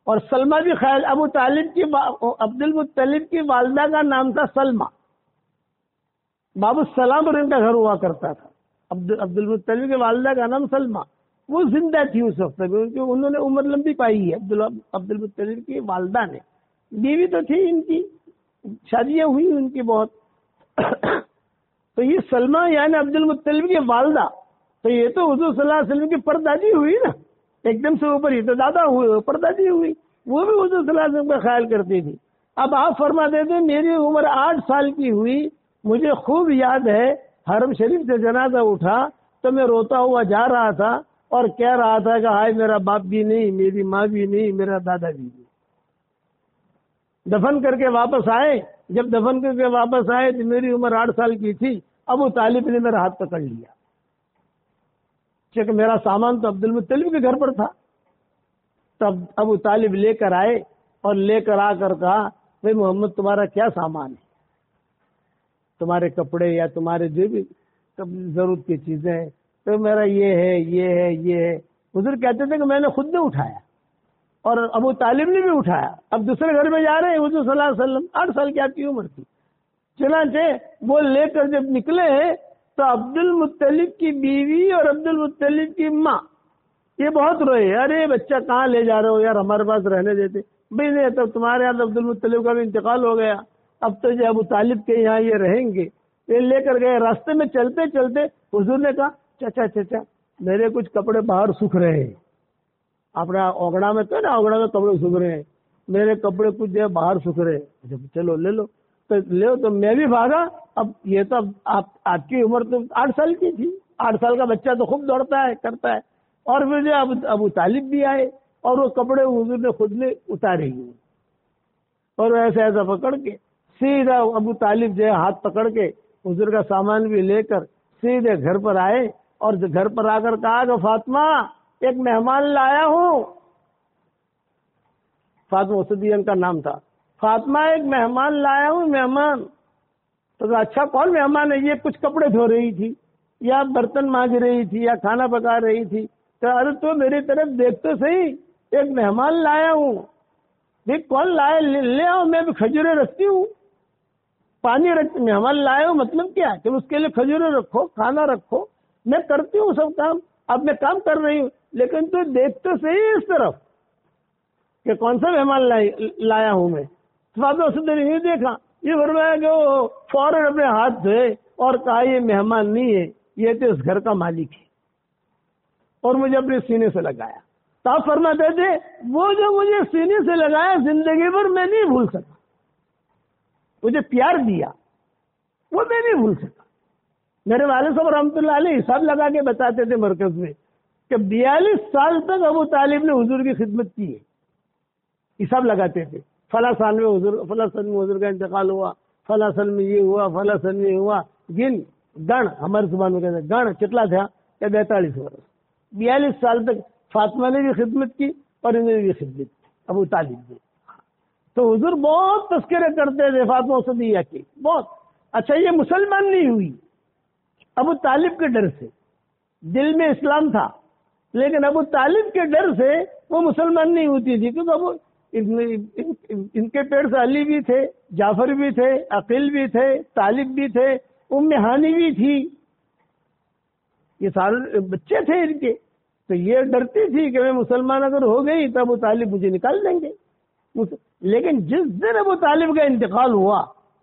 اور سلمہ بھی خیال، ابو طالب کی عبد المطلب کی والدہ کا نام تھا سلمہ، باب السلام پر ان کا گھر ہوا کرتا تھا۔ عبد المطلب کی والدہ کا نام سلمہ، وہ زندہ تھی اس وقت میں، کیونکہ انہوں نے عمر لمبی پائی ہے عبد المطلب کی والدہ نے، بیوی تو تھی ان کی، شادیاں ہوئی ان کی بہت۔ تو یہ سلمہ یعنی عبد المطلب کی والدہ، تو یہ تو حضور صلی اللہ علیہ وسلم کی پردادی ہوئی نا، ایک دم سے اوپر ہی تو دادا ہوئے، پردادی ہوئی، وہ بھی حضور صلی اللہ علیہ وسلم کا خیال کرتی تھی۔ اب آپ فرماتے تھے میری عمر 8 سال کی ہوئی، مجھے خوب یاد ہے حرم شریف سے جنازہ اٹھا تو میں روتا ہوا جا رہا تھا اور کہہ رہا تھا کہ ہائے میرا باپ بھی نہیں، میری ماں بھی نہیں، میرا دادا بھی نہیں۔ دفن کر کے واپس آئے، جب دفن کر کے واپس آئے تو میری عمر 8 سال کی تھی، ابو طالب نے میرا ہاتھ پکڑ لیا، کہ میرا سامان تو عبد المطلب کے گھر پر تھا۔ تب ابو طالب لے کر آئے اور لے کر آ کر کہا بھائی محمد تمہارا کیا سامان ہے، تمہارے کپڑے یا تمہارے جو بھی ضرورت کی چیزیں ہیں؟ تو میرا یہ ہے۔ حضور کہتے تھے کہ میں نے خود نے اٹھایا اور ابو طالب نے بھی اٹھایا۔ اب دوسرے گھر میں جا رہے ہیں حضور صلی اللہ علیہ وسلم، 8 سال کی آپ کی عمر تھی، چنانچہ وہ لے کر جب نکلے ہیں تو عبد المطلب کی بیوی اور عبد المطلب کی ماں یہ بہت روئے، ارے بچہ کہاں لے جا رہے ہو یار، ہمارے پاس رہنے دیتے۔ بھائی نہیں، تو تمہارے یہاں عبد المطلب کا بھی انتقال ہو گیا، اب تو جو ابو طالب کے یہاں یہ رہیں گے۔ یہ لے کر گئے، راستے میں چلتے چلتے حضور نے کہا چچا میرے کچھ کپڑے باہر سوکھ رہے ہیں، اپنا اوگڑا میں تو نا، اوگڑا میں کپڑے سوکھ رہے ہیں، میرے کپڑے کچھ جو باہر سوکھ رہے ہیں، چلو لے لو۔ تو میں بھی بھاگا۔ اب یہ تو آپ کی عمر تو 8 سال کی تھی، 8 سال کا بچہ تو خوب دوڑتا ہے کرتا ہے، اور پھر جو ابو طالب بھی آئے اور وہ کپڑے حضور نے خود نے اتارے ہوئے اور ایسا ایسا پکڑ کے سیدھا ابو طالب جو ہے ہاتھ پکڑ کے حضور کا سامان بھی لے کر سیدھے گھر پر آئے اور گھر پر آ کر کہا کہ فاطمہ ایک مہمان لایا ہوں. فاطمہ اسدیہ کا نام تھا. فاطمہ ایک مہمان لایا ہوں. مہمان تو اچھا کون مہمان ہے؟ یہ کچھ کپڑے دھو رہی تھی یا برتن مانج رہی تھی یا کھانا پکا رہی تھی. تو ارے تو میری طرف دیکھ تو صحیح, ایک مہمان لایا ہوں. دیکھ کون لایا, لے آؤ, میں بھی کھجورے رکھتی ہوں, پانی رکھ. مہمان لائے ہو مطلب کیا کہ اس کے لیے کھجورے رکھو, کھانا رکھو. میں کرتی ہوں سب کام, اب میں کام کر رہی ہوں, لیکن تو دیکھ تو صحیح اس طرف کہ کون سا مہمان لایا ہوں میں. فاطمہ اسد نے نہیں دیکھا, یہ فرمایا کہ وہ فوراً اپنے ہاتھ دھوئے اور کہا یہ مہمان نہیں ہے, یہ تو اس گھر کا مالک ہے, اور مجھے اپنے سینے سے لگایا. تو آپ فرماتے تھے وہ جو مجھے سینے سے لگایا زندگی بھر میں نہیں بھول سکا. مجھے پیار دیا وہ میں نہیں بھول سکا. میرے والد صاحب رحمۃ اللہ علیہ حساب لگا کے بتاتے تھے مرکز میں کہ 42 سال تک ابو طالب نے حضور کی خدمت کی ہے. حساب لگاتے تھے, فلاں سال میں حضور, فلاں سال میں حضور کا انتقال ہوا, فلاں سال میں یہ ہوا, فلاں سال میں یہ ہوا. گن گن ہماری زبان میں کہتے ہیں گن کتنا تھا کہ 42 برس. 42 سال تک فاطمہ نے بھی خدمت کی اور انہوں نے بھی خدمت کی, ابو طالب نے. تو حضور بہت تذکرے کرتے تھے فاطمہ اسدیہ کے, بہت. اچھا یہ مسلمان نہیں ہوئی ابو طالب کے ڈر سے, دل میں اسلام تھا لیکن ابو طالب کے ڈر سے وہ مسلمان نہیں ہوتی تھی, کیونکہ ابو ان کے پیڑ سے علی بھی تھے, جعفر بھی تھے, عقیل بھی تھے, طالب بھی تھے, ام ہانی بھی تھی, یہ سارے بچے تھے ان کے. تو یہ ڈرتی تھی کہ میں مسلمان اگر ہو گئی تو ابو طالب مجھے نکال دیں گے. لیکن جس دن ابو طالب کا انتقال ہوا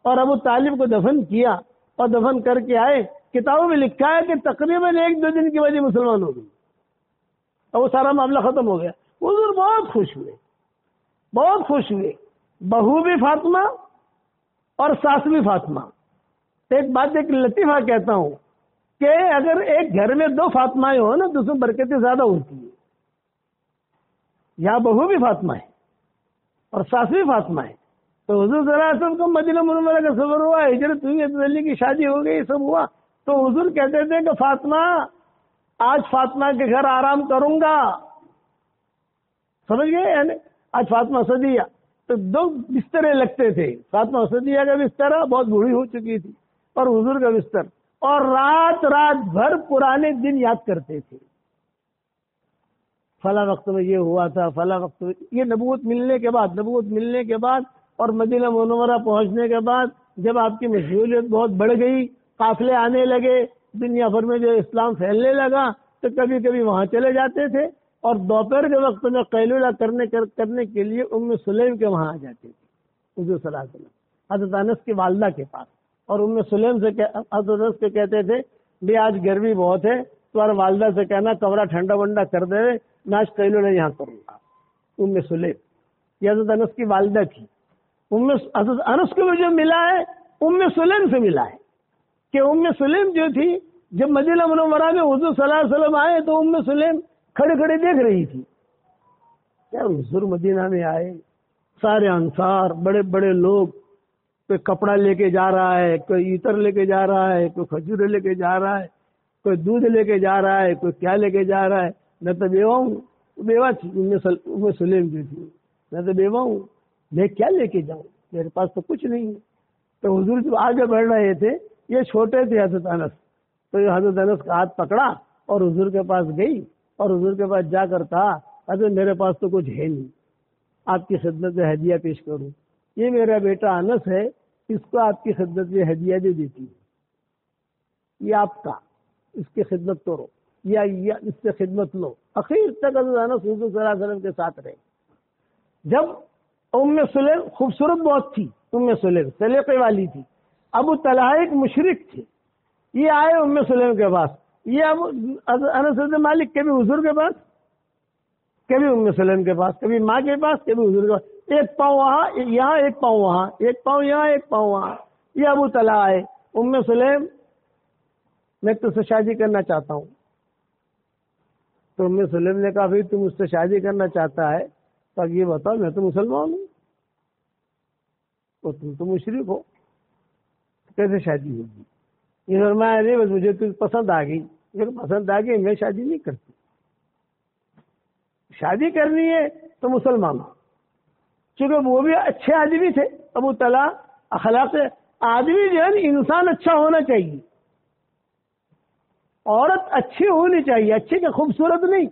اور ابو طالب کو دفن کیا اور دفن کر کے آئے, کتابوں میں لکھا ہے کہ تقریباً 1-2 دن کی وجہ مسلمان ہو گئی اور وہ سارا معاملہ ختم ہو گیا. حضور بہت خوش ہوئے, بہت خوش ہوئے. بہو بھی فاطمہ اور ساس بھی فاطمہ. ایک بات, ایک لطیفہ کہتا ہوں کہ اگر ایک گھر میں 2 فاطمائیں ہو نا تو اس میں برکتیں زیادہ ہوتی ہیں. یہاں بہو بھی فاطمہ ہے اور ساس بھی فاطمہ ہے. تو حضور صلی اللہ علیہ وسلم کو مدینہ منورہ کا سفر ہوا, ہجرت ہوئی, حضرت علی کی شادی ہو گئی, سب ہوا. تو حضور کہتے تھے کہ فاطمہ آج فاطمہ کے گھر آرام کروں گا. سمجھ گئے یعنی آج فاطمہ اسدیہ. تو 2 بسترے لگتے تھے. فاطمہ اسدیہ کا بستر بہت بوڑھی ہو چکی تھی اور حضور کا بستر, اور رات بھر پرانے دن یاد کرتے تھے. فلاں وقت میں یہ ہوا تھا, فلاں وقت میں. یہ نبوت ملنے کے بعد اور مدینہ منورہ پہنچنے کے بعد جب آپ کی مشغولیت بہت بڑھ گئی, قافلے آنے لگے, دنیا بھر میں جو اسلام پھیلنے لگا, تو کبھی کبھی وہاں چلے جاتے تھے اور دوپہر کے وقت میں قیلولہ کرنے کے لیے ام سلیم کے وہاں آ جاتے تھے حضور صلی اللہ علیہ وسلم, حضرت انس کی والدہ کے پاس. اور ام سلیم سے حضرت انس کے کہتے تھے بھی آج گرمی بہت ہے, تمہارے والدہ سے کہنا کمرہ ٹھنڈا ونڈا کر دے, میں آج قیلولہ یہاں کروں گا. ام سلیم یہ حضرت انس کی والدہ تھی. حضرت انس کو جو ملا ہے ام سلیم سے ملا ہے کہ ام سلیم جو تھی جب مدینہ منورہ میں حضور صلی اللہ علیہ وسلم آئے تو ام سلیم کھڑے کھڑے دیکھ رہی تھی. کیا حضور مدینہ میں آئے, سارے انصار بڑے بڑے لوگ, کوئی کپڑا لے کے جا رہا ہے, کوئی عطر لے کے جا رہا ہے, کوئی کھجورے لے کے جا رہا ہے, کوئی دودھ لے کے جا رہا ہے, کوئی کیا لے کے جا رہا ہے. میں تو بیوہ ہوں, بیوہ تھی ام سلیم جو تھی, میں تو بیوہ ہوں, میں کیا لے کے جاؤں, میرے پاس تو کچھ نہیں ہے. تو حضور جب آگے بڑھ رہے تھے, یہ چھوٹے تھے حضرت انس, تو یہ حضرت انس کا ہاتھ پکڑا اور حضور کے پاس گئی اور حضور کے پاس جا کر کہا حضرت میرے پاس تو کچھ ہے نہیں, آپ کی خدمت میں ہدیہ پیش کروں. یہ میرا بیٹا انس ہے, اس کو آپ کی خدمت میں ہدیہ دے دیتی ہوں, یہ آپ کا, اس کی خدمت کرو یا اس سے خدمت لو. اخیر تک حضرت انس حضور صلی اللہ علیہ وسلم کے ساتھ رہے. جب ام سلیم خوبصورت بہت تھی, ام سلیم سلیقے والی تھی, ابو طلحہ ایک مشرک تھے, یہ آئے ام سلیم کے پاس, یہ اب انس بن مالک کبھی حضور کے پاس, کبھی ام سلیم کے پاس, کبھی ماں کے پاس, کبھی حضور کے پاس, ایک پاؤں وہاں یہاں, ایک پاؤں وہاں, ایک پاؤں یہاں, ایک پاؤں وہاں. یہ ابو طلحہ آئے, ام سلیم میں تجھ سے شادی کرنا چاہتا ہوں. تو ام سلیم نے کہا بھائی تم اس سے شادی کرنا چاہتا ہے تو یہ بتاؤ میں تو مسلمان ہوں اور تم تو مشرک ہو، کیسے شادی ہوگی؟ یہ فرمایا نہیں بس مجھے تو پسند آ گئی، پسند آ گئی میں شادی نہیں کرتی، شادی کرنی ہے تو مسلمان ہو۔ چونکہ وہ بھی اچھے آدمی تھے، ابو طلحہ اخلاق آدمی جو ہے انسان اچھا ہونا چاہیے، عورت اچھی ہونی چاہیے، اچھے کا خوبصورت نہیں،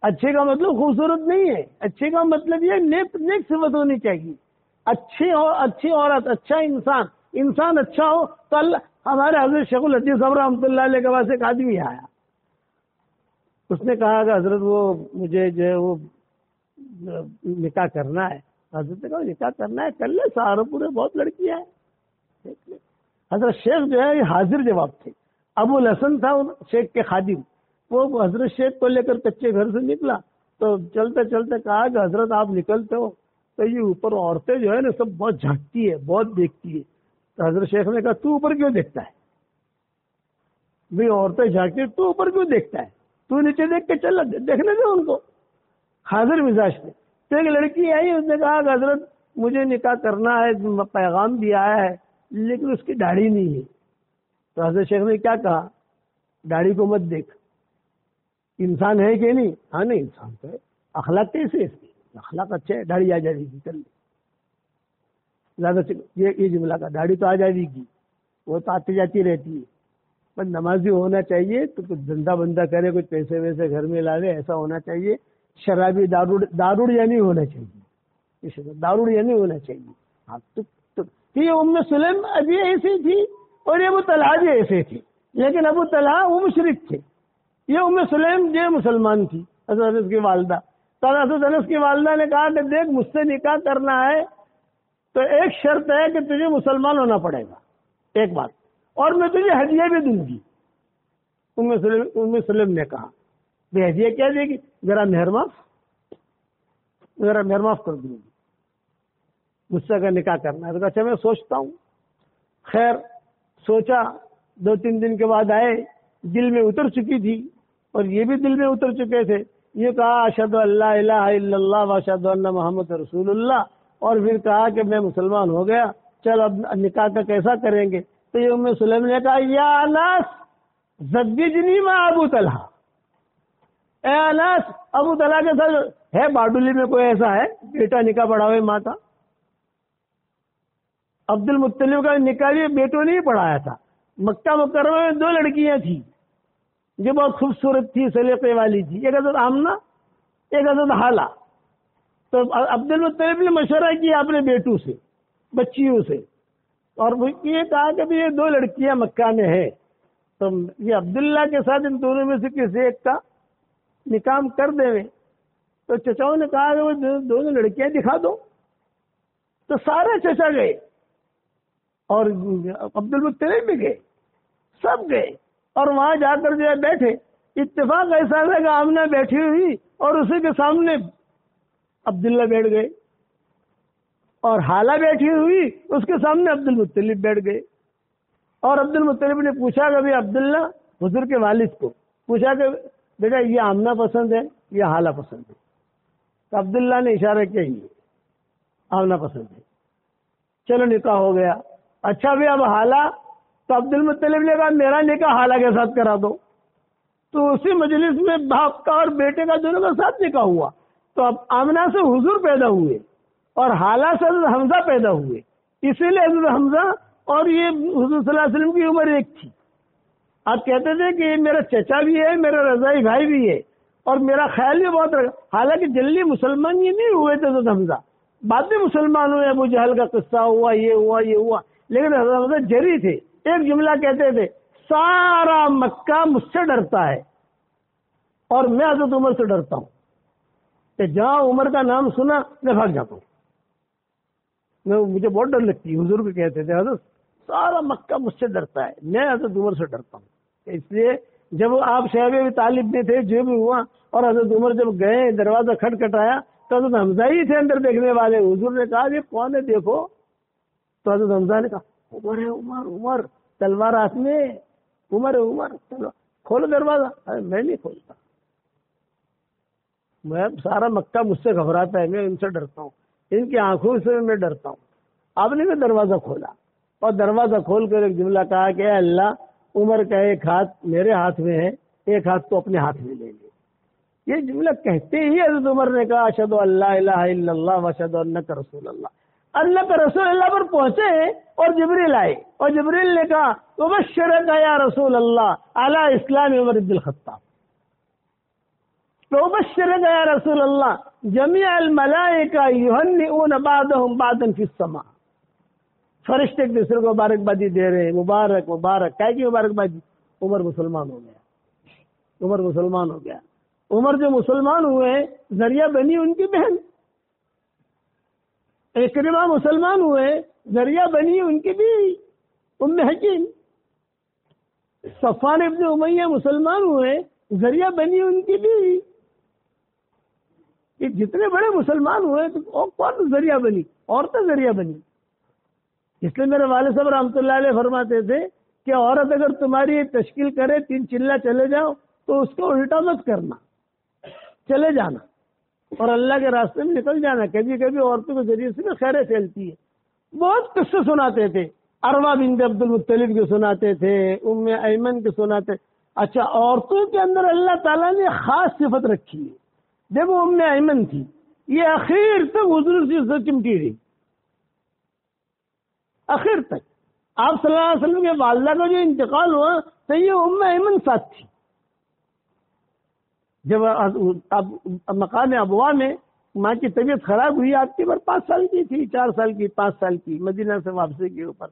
اچھے کا مطلب خوبصورت نہیں ہے، اچھے کا مطلب یہ نیک صفت ہونی چاہیے، اچھی عورت، اچھا انسان اچھا ہو تو اللہ۔ ہمارے حضرت شیخ الحدیث صاحب رحمۃ اللہ علیہ کے پاس ایک آدمی آیا، اس نے کہا کہ حضرت وہ مجھے جو ہے وہ نکاح کرنا ہے۔ حضرت نے کہا نکاح کرنا ہے کر لے، سہارنپور میں بہت لڑکیاں ہیں۔ حضرت شیخ جو ہے حاضر جواب تھے۔ ابو الحسن تھا شیخ کے خادم، وہ حضرت شیخ کو لے کر کچے گھر سے نکلا تو چلتے چلتے کہا کہ حضرت آپ نکلتے ہو تو یہ اوپر عورتیں جو ہے نا سب بہت جھانکتی ہے، بہت دیکھتی ہے۔ تو حضرت شیخ نے کہا تو اوپر کیوں دیکھتا ہے؟ بھئی عورتیں جھانکتی ہے تو اوپر کیوں دیکھتا ہے؟ تو نیچے دیکھ کے چل دیکھنے دے ان کو۔ حاضر مزاج تھے۔ تو ایک لڑکی آئی، اس نے کہا کہ حضرت مجھے نکاح کرنا ہے، پیغام بھی آیا ہے لیکن اس کی داڑھی نہیں ہے۔ تو حضرت شیخ نے کیا کہا؟ داڑھی کو مت دیکھ، انسان ہے کہ نہیں؟ ہاں نہیں انسان تو ہے۔ اخلاق کیسے ہے اس کی؟ اخلاق اچھے ہے، داڑھی آ جائے گی کر لے زیادہ سے یہ جملہ کا، داڑھی تو آ جائے گی، وہ تو آتی جاتی رہتی ہے، پر نمازی ہونا چاہیے تو کچھ دھندا بندہ کرے، کچھ پیسے ویسے گھر میں لاوے، ایسا ہونا چاہیے۔ شرابی داروڑ یا نہیں ہونا چاہیے، داروڑ یا نہیں ہونا چاہیے۔ ہاں تو یہ ام سلیم ابھی ایسی تھی اور یہ ابو طلحہ بھی ایسے تھے، لیکن ابو طلحہ وہ مشرک تھے، یہ ام سلیم جو مسلمان تھی، حضرت انس کی والدہ۔ تو حضرت انس کی والدہ نے کہا کہ دیکھ مجھ سے نکاح کرنا ہے تو ایک شرط ہے کہ تجھے مسلمان ہونا پڑے گا، ایک بات، اور میں تجھے ہدیہ بھی دوں گی۔ ام سلیم نے کہا بے ہدیہ کیا دے گی؟ میرا مہر معاف کر دوں گی، مجھ سے اگر نکاح کرنا ہے تو اچھا میں سوچتا ہوں۔ خیر سوچا، 2-3 دن کے بعد آئے، دل میں اتر چکی تھی اور یہ بھی دل میں اتر چکے تھے۔ یہ کہا اشہد ان لا الہ الا اللہ واشہد ان محمد رسول اللہ، اور پھر کہا کہ میں مسلمان ہو گیا، چل اب نکاح کا کیسا کریں گے؟ تو یہ ام سلیم نے کہا یا انس زوجنی مع ابو طلحہ، اے انس ابو طلحہ کے ساتھ ہے، باڈولی میں کوئی ایسا ہے بیٹا نکاح پڑھاوے ماں کا؟ عبد المطلب کا نکاح بھی بیٹوں نے ہی پڑھایا تھا۔ مکہ مکرمہ میں 2 لڑکیاں تھیں جو بہت خوبصورت تھی، سلیقے والی تھی، ایک حضرت آمنہ، ایک حضرت حالہ۔ تو عبد المطلب نے مشورہ کیا اپنے بیٹوں سے، بچیوں سے، اور یہ کہا کہ یہ 2 لڑکیاں مکہ میں ہے تو یہ عبداللہ کے ساتھ ان دونوں میں سے کسی ایک کا نکاح کر دیں۔ تو چچاؤں نے کہا کہ وہ 2 لڑکیاں دکھا دو۔ تو سارے چچا گئے اور عبد المطلب بھی گئے، سب گئے، اور وہاں جا کر جو ہے بیٹھے۔ اتفاق ایسا ہے کہ آمنہ بیٹھی ہوئی اور اسی کے سامنے عبداللہ بیٹھ گئے، اور حالہ بیٹھی ہوئی اس کے سامنے عبد المطلب بیٹھ گئے۔ اور عبد المطلب نے پوچھا کہ بھائی عبداللہ، حضور کے والد کو پوچھا کہ بیٹا یہ آمنہ پسند ہے یا حالہ پسند ہے؟ تو عبداللہ نے اشارہ کیا یہ آمنہ پسند ہے۔ چلو نکاح ہو گیا۔ اچھا بھی اب حالہ، تو عبد المطلب نے کہا میرا نکاح حالہ کے ساتھ کرا دو۔ تو اسی مجلس میں باپ کا اور بیٹے کا دونوں کا ساتھ نکاح ہوا۔ تو اب آمنہ سے حضور پیدا ہوئے اور حالہ سے حضرت حمزہ پیدا ہوئے، اسی لیے حضرت حمزہ اور یہ حضور صلی اللہ علیہ وسلم کی عمر ایک تھی۔ آپ کہتے تھے کہ یہ میرا چچا بھی ہے، میرا رضائی بھائی بھی ہے، اور میرا خیال بھی بہت رکھا۔ حالانکہ جلدی مسلمان یہ نہیں ہوئے تھے حضرت حمزہ، بعد میں مسلمان ہوئے، ابو جہل کا قصہ ہوا، یہ ہوا، لیکن حضرت حمزہ جری تھے۔ ایک جملہ کہتے تھے سارا مکہ مجھ سے ڈرتا ہے اور میں حضرت عمر سے ڈرتا ہوں، کہ جہاں عمر کا نام سنا میں بھاگ جاتا ہوں، مجھے بہت ڈر لگتی ہے۔ حضور کو کہتے تھے حضرت سارا مکہ مجھ سے ڈرتا ہے، میں حضرت عمر سے ڈرتا ہوں۔ اس لیے جب آپ شعیب ابی طالب میں تھے، جو بھی ہوا، اور حضرت عمر جب گئے دروازہ کھٹکھٹایا تو حضرت حمزہ ہی تھے اندر دیکھنے والے۔ حضور نے کہا یہ کون ہے دیکھو، تو حضرت حمزہ نے کہا عمر ہے، عمر تلوار ہاتھ میں، عمر ہے، عمر چلو کھولو دروازہ۔ میں نہیں کھولتا، میں سارا مکہ مجھ سے گھبراتا ہے، میں ان سے ڈرتا ہوں، ان کی آنکھوں سے میں ڈرتا ہوں۔ آپ نے بھی دروازہ کھولا اور دروازہ کھول کر ایک جملہ کہا کہ اے اللہ، عمر کا ایک ہاتھ میرے ہاتھ میں ہے، ایک ہاتھ تو اپنے ہاتھ میں لے لے۔ یہ جملہ کہتے ہی حضرت عمر نے کہا اشہد ان لا الہ الا اللہ واشہد انک رسول اللہ۔ اللہ کا رسول اللہ پر پہنچے اور جبریل آئے اور جبریل نے کہا وبشرک یا رسول اللہ علی اسلام عمر بن الخطاب، وبشرک یا رسول اللہ جمیع الملائکہ یہنئون بعضهم بعضا فی السماء۔ فرشتے ایک دوسرے کو مبارکبادی دے رہے ہیں، مبارک مبارک، کیا کی مبارکبادی؟ عمر مسلمان ہو گیا، عمر مسلمان ہو گیا۔ عمر جو مسلمان ہوئے ذریعہ بنی ان کی بہن، اکرمہ مسلمان ہوئے ذریعہ بنی ان کی بیوی ام حکیم، صفوان ابن امیہ مسلمان ہوئے ذریعہ بنی ان کی بیوی۔ یہ جتنے بڑے مسلمان ہوئے تو کون ذریعہ بنی؟ عورتیں ذریعہ بنی۔ اس لیے میرے والد صاحب رحمۃ اللہ علیہ فرماتے تھے کہ عورت اگر تمہاری تشکیل کرے 3 چلہ چلے جاؤ تو اس کو الٹا مت کرنا، چلے جانا اور اللہ کے راستے میں نکل جانا۔ کبھی کبھی عورتوں کے ذریعے سے خیریں پھیلتی ہے۔ بہت قصے سناتے تھے، اروا بنت عبد المطلب کے سناتے تھے، ام ایمن کے سناتے۔ اچھا، عورتوں کے اندر اللہ تعالیٰ نے خاص صفت رکھی ہے۔ جب وہ ام ایمن تھی، یہ آخر تک حضور سے چمٹی رہی، آخر تک۔ آپ صلی اللہ علیہ وسلم کے والدہ کا جو انتقال ہوا تو یہ ام ایمن ساتھ تھی۔ جب مقام ابوا میں ماں کی طبیعت خراب ہوئی، آپ کی عمر 5 سال کی تھی، 4 سال کی، 5 سال کی، مدینہ سے واپسی کے اوپر،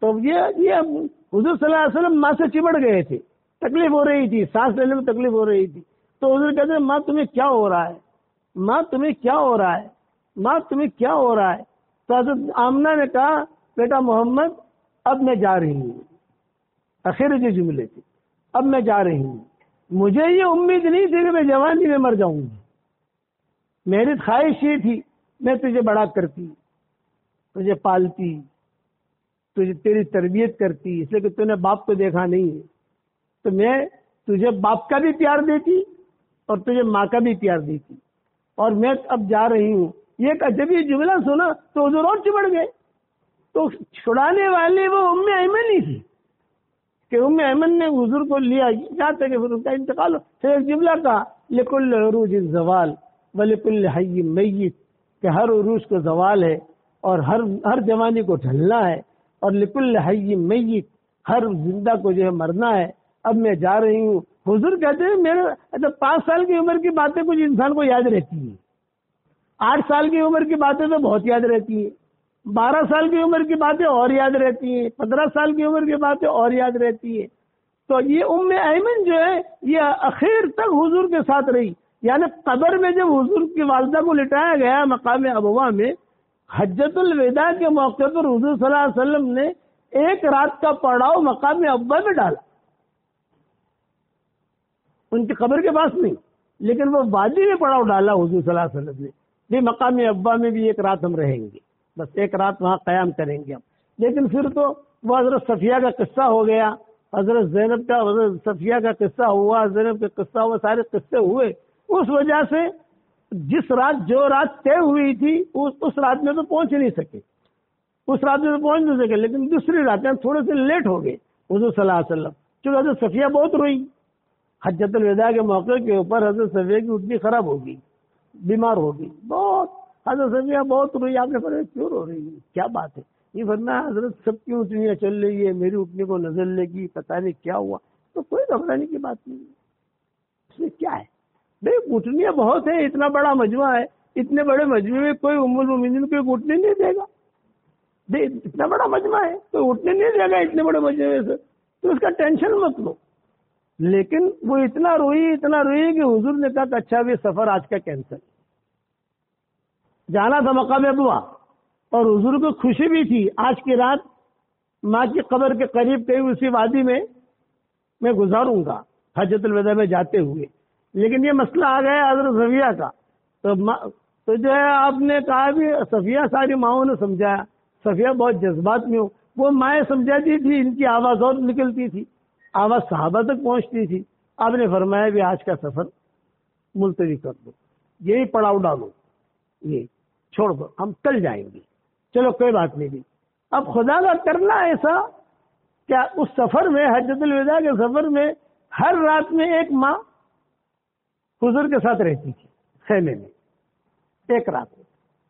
تو یہ حضور صلی اللہ علیہ وسلم ماں سے چمڑ گئے تھے، تکلیف ہو رہی تھی، سانس لینے میں تکلیف ہو رہی تھی۔ تو حضور کہتے ہیں ماں تمہیں کیا ہو رہا ہے، ماں تمہیں کیا ہو رہا ہے، ماں تمہیں کیا ہو رہا ہے؟ تو حضرت آمنہ نے کہا بیٹا محمد اب میں جا رہی ہوں، آخر جو جملے تھے، اب میں جا رہی ہوں، مجھے یہ امید نہیں تھی کہ میں جوانی میں مر جاؤں گی، میری خواہش یہ تھی میں تجھے بڑا کرتی، تجھے پالتی، تجھے تیری تربیت کرتی، اس لیے کہ تو نے باپ کو دیکھا نہیں ہے، تو میں تجھے باپ کا بھی پیار دیتی اور تجھے ماں کا بھی پیار دیتی، اور میں اب جا رہی ہوں۔ یہ جب یہ جملہ سنا تو حضور اور چمڑ گئے۔ تو چھڑانے والے وہ ام ایمن ہی تھی کہ ام ایمن نے حضور کو لیا، جاتے کہ پھر ان کا انتقال ہو۔ پھر ایک جملہ کہا لکل عروج الزوال ولکل حی میت، کہ ہر عروج کو زوال ہے اور ہر جوانی کو ڈھلنا ہے، اور لکل حی میت، ہر زندہ کو جو ہے مرنا ہے، اب میں جا رہی ہوں۔ حضور کہتے ہیں میرے 5 سال کی عمر کی باتیں کچھ انسان کو یاد رہتی ہیں، 8 سال کی عمر کی باتیں تو بہت یاد رہتی ہیں، 12 سال کی عمر کی باتیں اور یاد رہتی ہیں، 15 سال کی عمر کی باتیں اور یاد رہتی ہیں۔ تو یہ ام ایمن جو ہے یہ اخیر تک حضور کے ساتھ رہی، یعنی قبر میں جب حضور کی والدہ کو لٹایا گیا مقام ابوا میں، حجۃ الوداع کے موقع پر حضور صلی اللہ علیہ وسلم نے 1 رات کا پڑاؤ مقام ابوا میں ڈالا، ان کی قبر کے پاس نہیں، لیکن وہ وادی میں پڑاؤ ڈالا حضور صلی اللہ علیہ وسلم نے، یہ مقام ابوا میں بھی 1 رات ہم رہیں گے، بس 1 رات وہاں قیام کریں گے ہم۔ لیکن پھر تو وہ حضرت صفیہ کا قصہ ہو گیا، حضرت زینب کا، حضرت صفیہ کا قصہ ہوا، زینب کا قصہ ہوا، سارے قصے ہوئے۔ اس وجہ سے جس رات جو رات طے ہوئی تھی اس رات میں تو پہنچ نہیں سکے، اس رات میں تو پہنچ نہیں سکے، لیکن دوسری رات تھوڑے سے لیٹ ہو گئے حضور صلی اللہ علیہ وسلم، چونکہ حضرت صفیہ بہت روئی حجۃ الوداع کے موقع کے اوپر۔ حضرت صفیہ کی اٹھنی خراب ہو گئی، بیمار ہو گئی بہت، حضرت صفیہ بہت روئی۔ آپ نے فرمایا کیوں رو رہی ہے، کیا بات ہے؟ یہ فرمایا حضرت سب کی اٹھنیاں چل رہی ہے، میری اٹھنی کو نظر لگی، پتہ نہیں کیا ہوا۔ تو کوئی گھبرانے کی بات نہیں ہے، اس میں کیا ہے بھائی، اٹھنیاں بہت ہیں، اتنا بڑا مجمع ہے، اتنے بڑے مجمع میں کوئی ام المومنین کوئی اٹھنے نہیں دے گا، اتنا بڑا مجمع ہے کوئی اٹھنے نہیں دے گا اتنے بڑے مجمع سے، تو اس کا ٹینشن مت لو۔ لیکن وہ اتنا روئی کہ حضور نے کہا کہ اچھا یہ سفر آج کا کینسل، جانا تھا مقام ابوا، اور حضور کو خوشی بھی تھی آج کی رات ماں کی قبر کے قریب کہیں اسی وادی میں گزاروں گا حجۃ الوداع میں جاتے ہوئے۔ لیکن یہ مسئلہ آ گیا حضرت صفیہ کا، تو جو ہے آپ نے کہا بھی صفیہ، ساری ماؤں نے سمجھایا، صفیہ بہت جذبات میں ہو، وہ مائیں سمجھاتی تھی، ان کی آواز اور نکلتی تھی، آواز صحابہ تک پہنچتی تھی۔ آپ نے فرمایا بھی آج کا سفر ملتوی کر دو، یہی پڑاؤ ڈالو، یہ چھوڑ دو، ہم کل جائیں گے، چلو کوئی بات نہیں بھی۔ اب خدا کا کرنا ایسا کیا اس سفر میں، حجۃ الوداع کے سفر میں ہر رات میں ایک ماں حضور کے ساتھ رہتی تھی خیمے میں، ایک رات میں،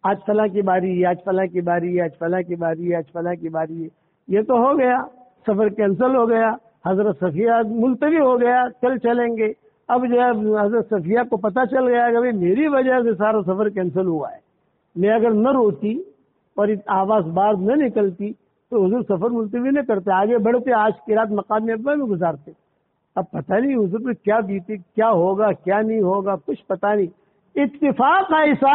آج فلاں کی باری ہے، آج فلاں کی باری ہے، آج فلاں کی باری ہے، آج فلاں کی باری ہے۔ یہ تو ہو گیا، سفر کینسل ہو گیا، حضرت صفیہ ملتوی ہو گیا، کل چلیں گے۔ اب جو ہے حضرت صفیہ کو پتہ چل گیا کہ بھائی میری وجہ سے سارا سفر کینسل ہوا ہے، میں اگر نہ روتی اور آواز باز نہ نکلتی تو حضور سفر ملتوی نہ کرتے، آگے بڑھتے، آج کی رات مقام ابا میں گزارتے۔ اب پتہ نہیں حضور پہ کیا بیتی، کیا ہوگا کیا نہیں ہوگا، کچھ پتہ نہیں۔ اتفاق ایسا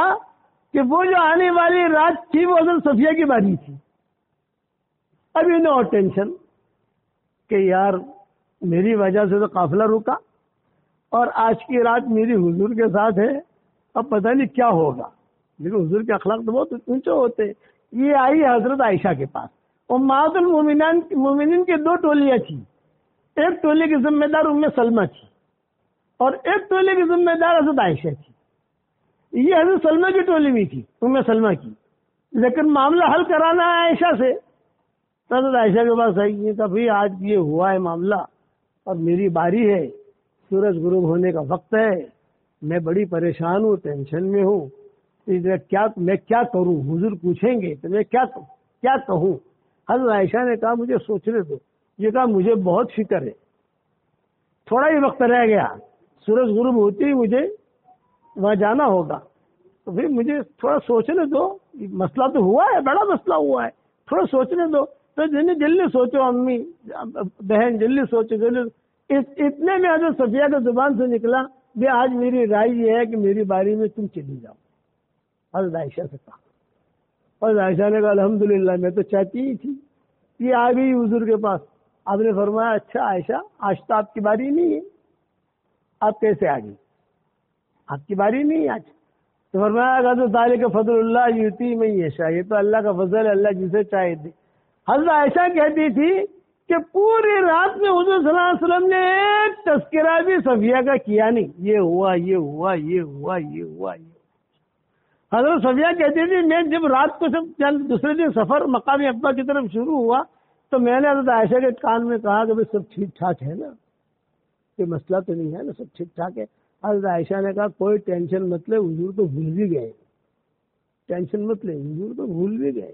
کہ وہ جو آنے والی رات تھی وہ حضرت صفیہ کی باری تھی۔ ابھی نو ٹینشن کہ یار میری وجہ سے تو قافلہ رکا اور آج کی رات میری حضور کے ساتھ ہے، اب پتہ نہیں کیا ہوگا۔ لیکن حضور کے اخلاق تو بہت اونچے ہوتے ہیں۔ یہ آئی حضرت عائشہ کے پاس، امہات المومنین کی دو ٹولیاں تھیں، ایک ٹولی کی ذمہ دار ام سلمہ تھی اور ایک ٹولی کی ذمہ دار حضرت عائشہ تھی۔ یہ حضرت سلمہ کی ٹولی میں تھی، ام سلمہ کی، لیکن معاملہ حل کرانا ہے عائشہ سے۔ حضرت عائشہ کے پاس آئی کہ بھائی آج یہ ہوا ہے معاملہ اور میری باری ہے، سورج غروب ہونے کا وقت ہے، میں بڑی پریشان ہوں، ٹینشن میں ہوں، میں کیا کروں؟ حضور پوچھیں گے تو میں کیا کہوں؟ حضرت عائشہ نے کہا مجھے سوچنے دو۔ یہ کہا مجھے بہت فکر ہے، تھوڑا ہی وقت رہ گیا، سورج غروب ہوتی ہی مجھے وہاں جانا ہوگا، تو پھر مجھے تھوڑا سوچنے دو، مسئلہ تو ہوا ہے، بڑا مسئلہ ہوا ہے، تھوڑا سوچنے دو۔ تو جلدی سوچو امی بہن، جلدی سوچو جلدی۔ اتنے میں حضرت صفیہ کی زبان سے نکلا بھی آج میری رائے یہ ہے کہ میری باری میں تم چلی جاؤ۔ حضرت عائشہ سے کہا، حضرت عائشہ نے کہا الحمدللہ میں تو چاہتی ہی تھی۔ یہ آ گئی حضور کے پاس، آپ نے فرمایا اچھا عائشہ آج تو آپ کی باری نہیں ہے، آپ کیسے آ گئی؟ آپ کی باری نہیں ہے آج؟ تو فرمایا حضرت ذالک فضل اللہ یؤتی من یشاء، یہ تو اللہ کا فضل ہے، اللہ جسے چاہے دے۔ حضرت عائشہ کہتی تھی کہ پوری رات میں حضور صلی اللہ علیہ وسلم نے ایک تذکرہ بھی صفیہ کا کیا نہیں، یہ ہوا یہ ہوا یہ ہوا یہ ہوا یہ۔ حضرت صفیہ کہتی تھی میں جب رات کو دوسرے دن سفر مقام ابا کی طرف شروع ہوا تو میں نے حضرت عائشہ کے کان میں کہا کہ بھائی سب ٹھیک ٹھاک ہے نا، کوئی مسئلہ تو نہیں ہے نا، سب ٹھیک ٹھاک ہے۔ حضرت عائشہ نے کہا کوئی ٹینشن مت لے، حضور تو بھول بھی گئے، ٹینشن مت لے، حضور تو بھول بھی گئے۔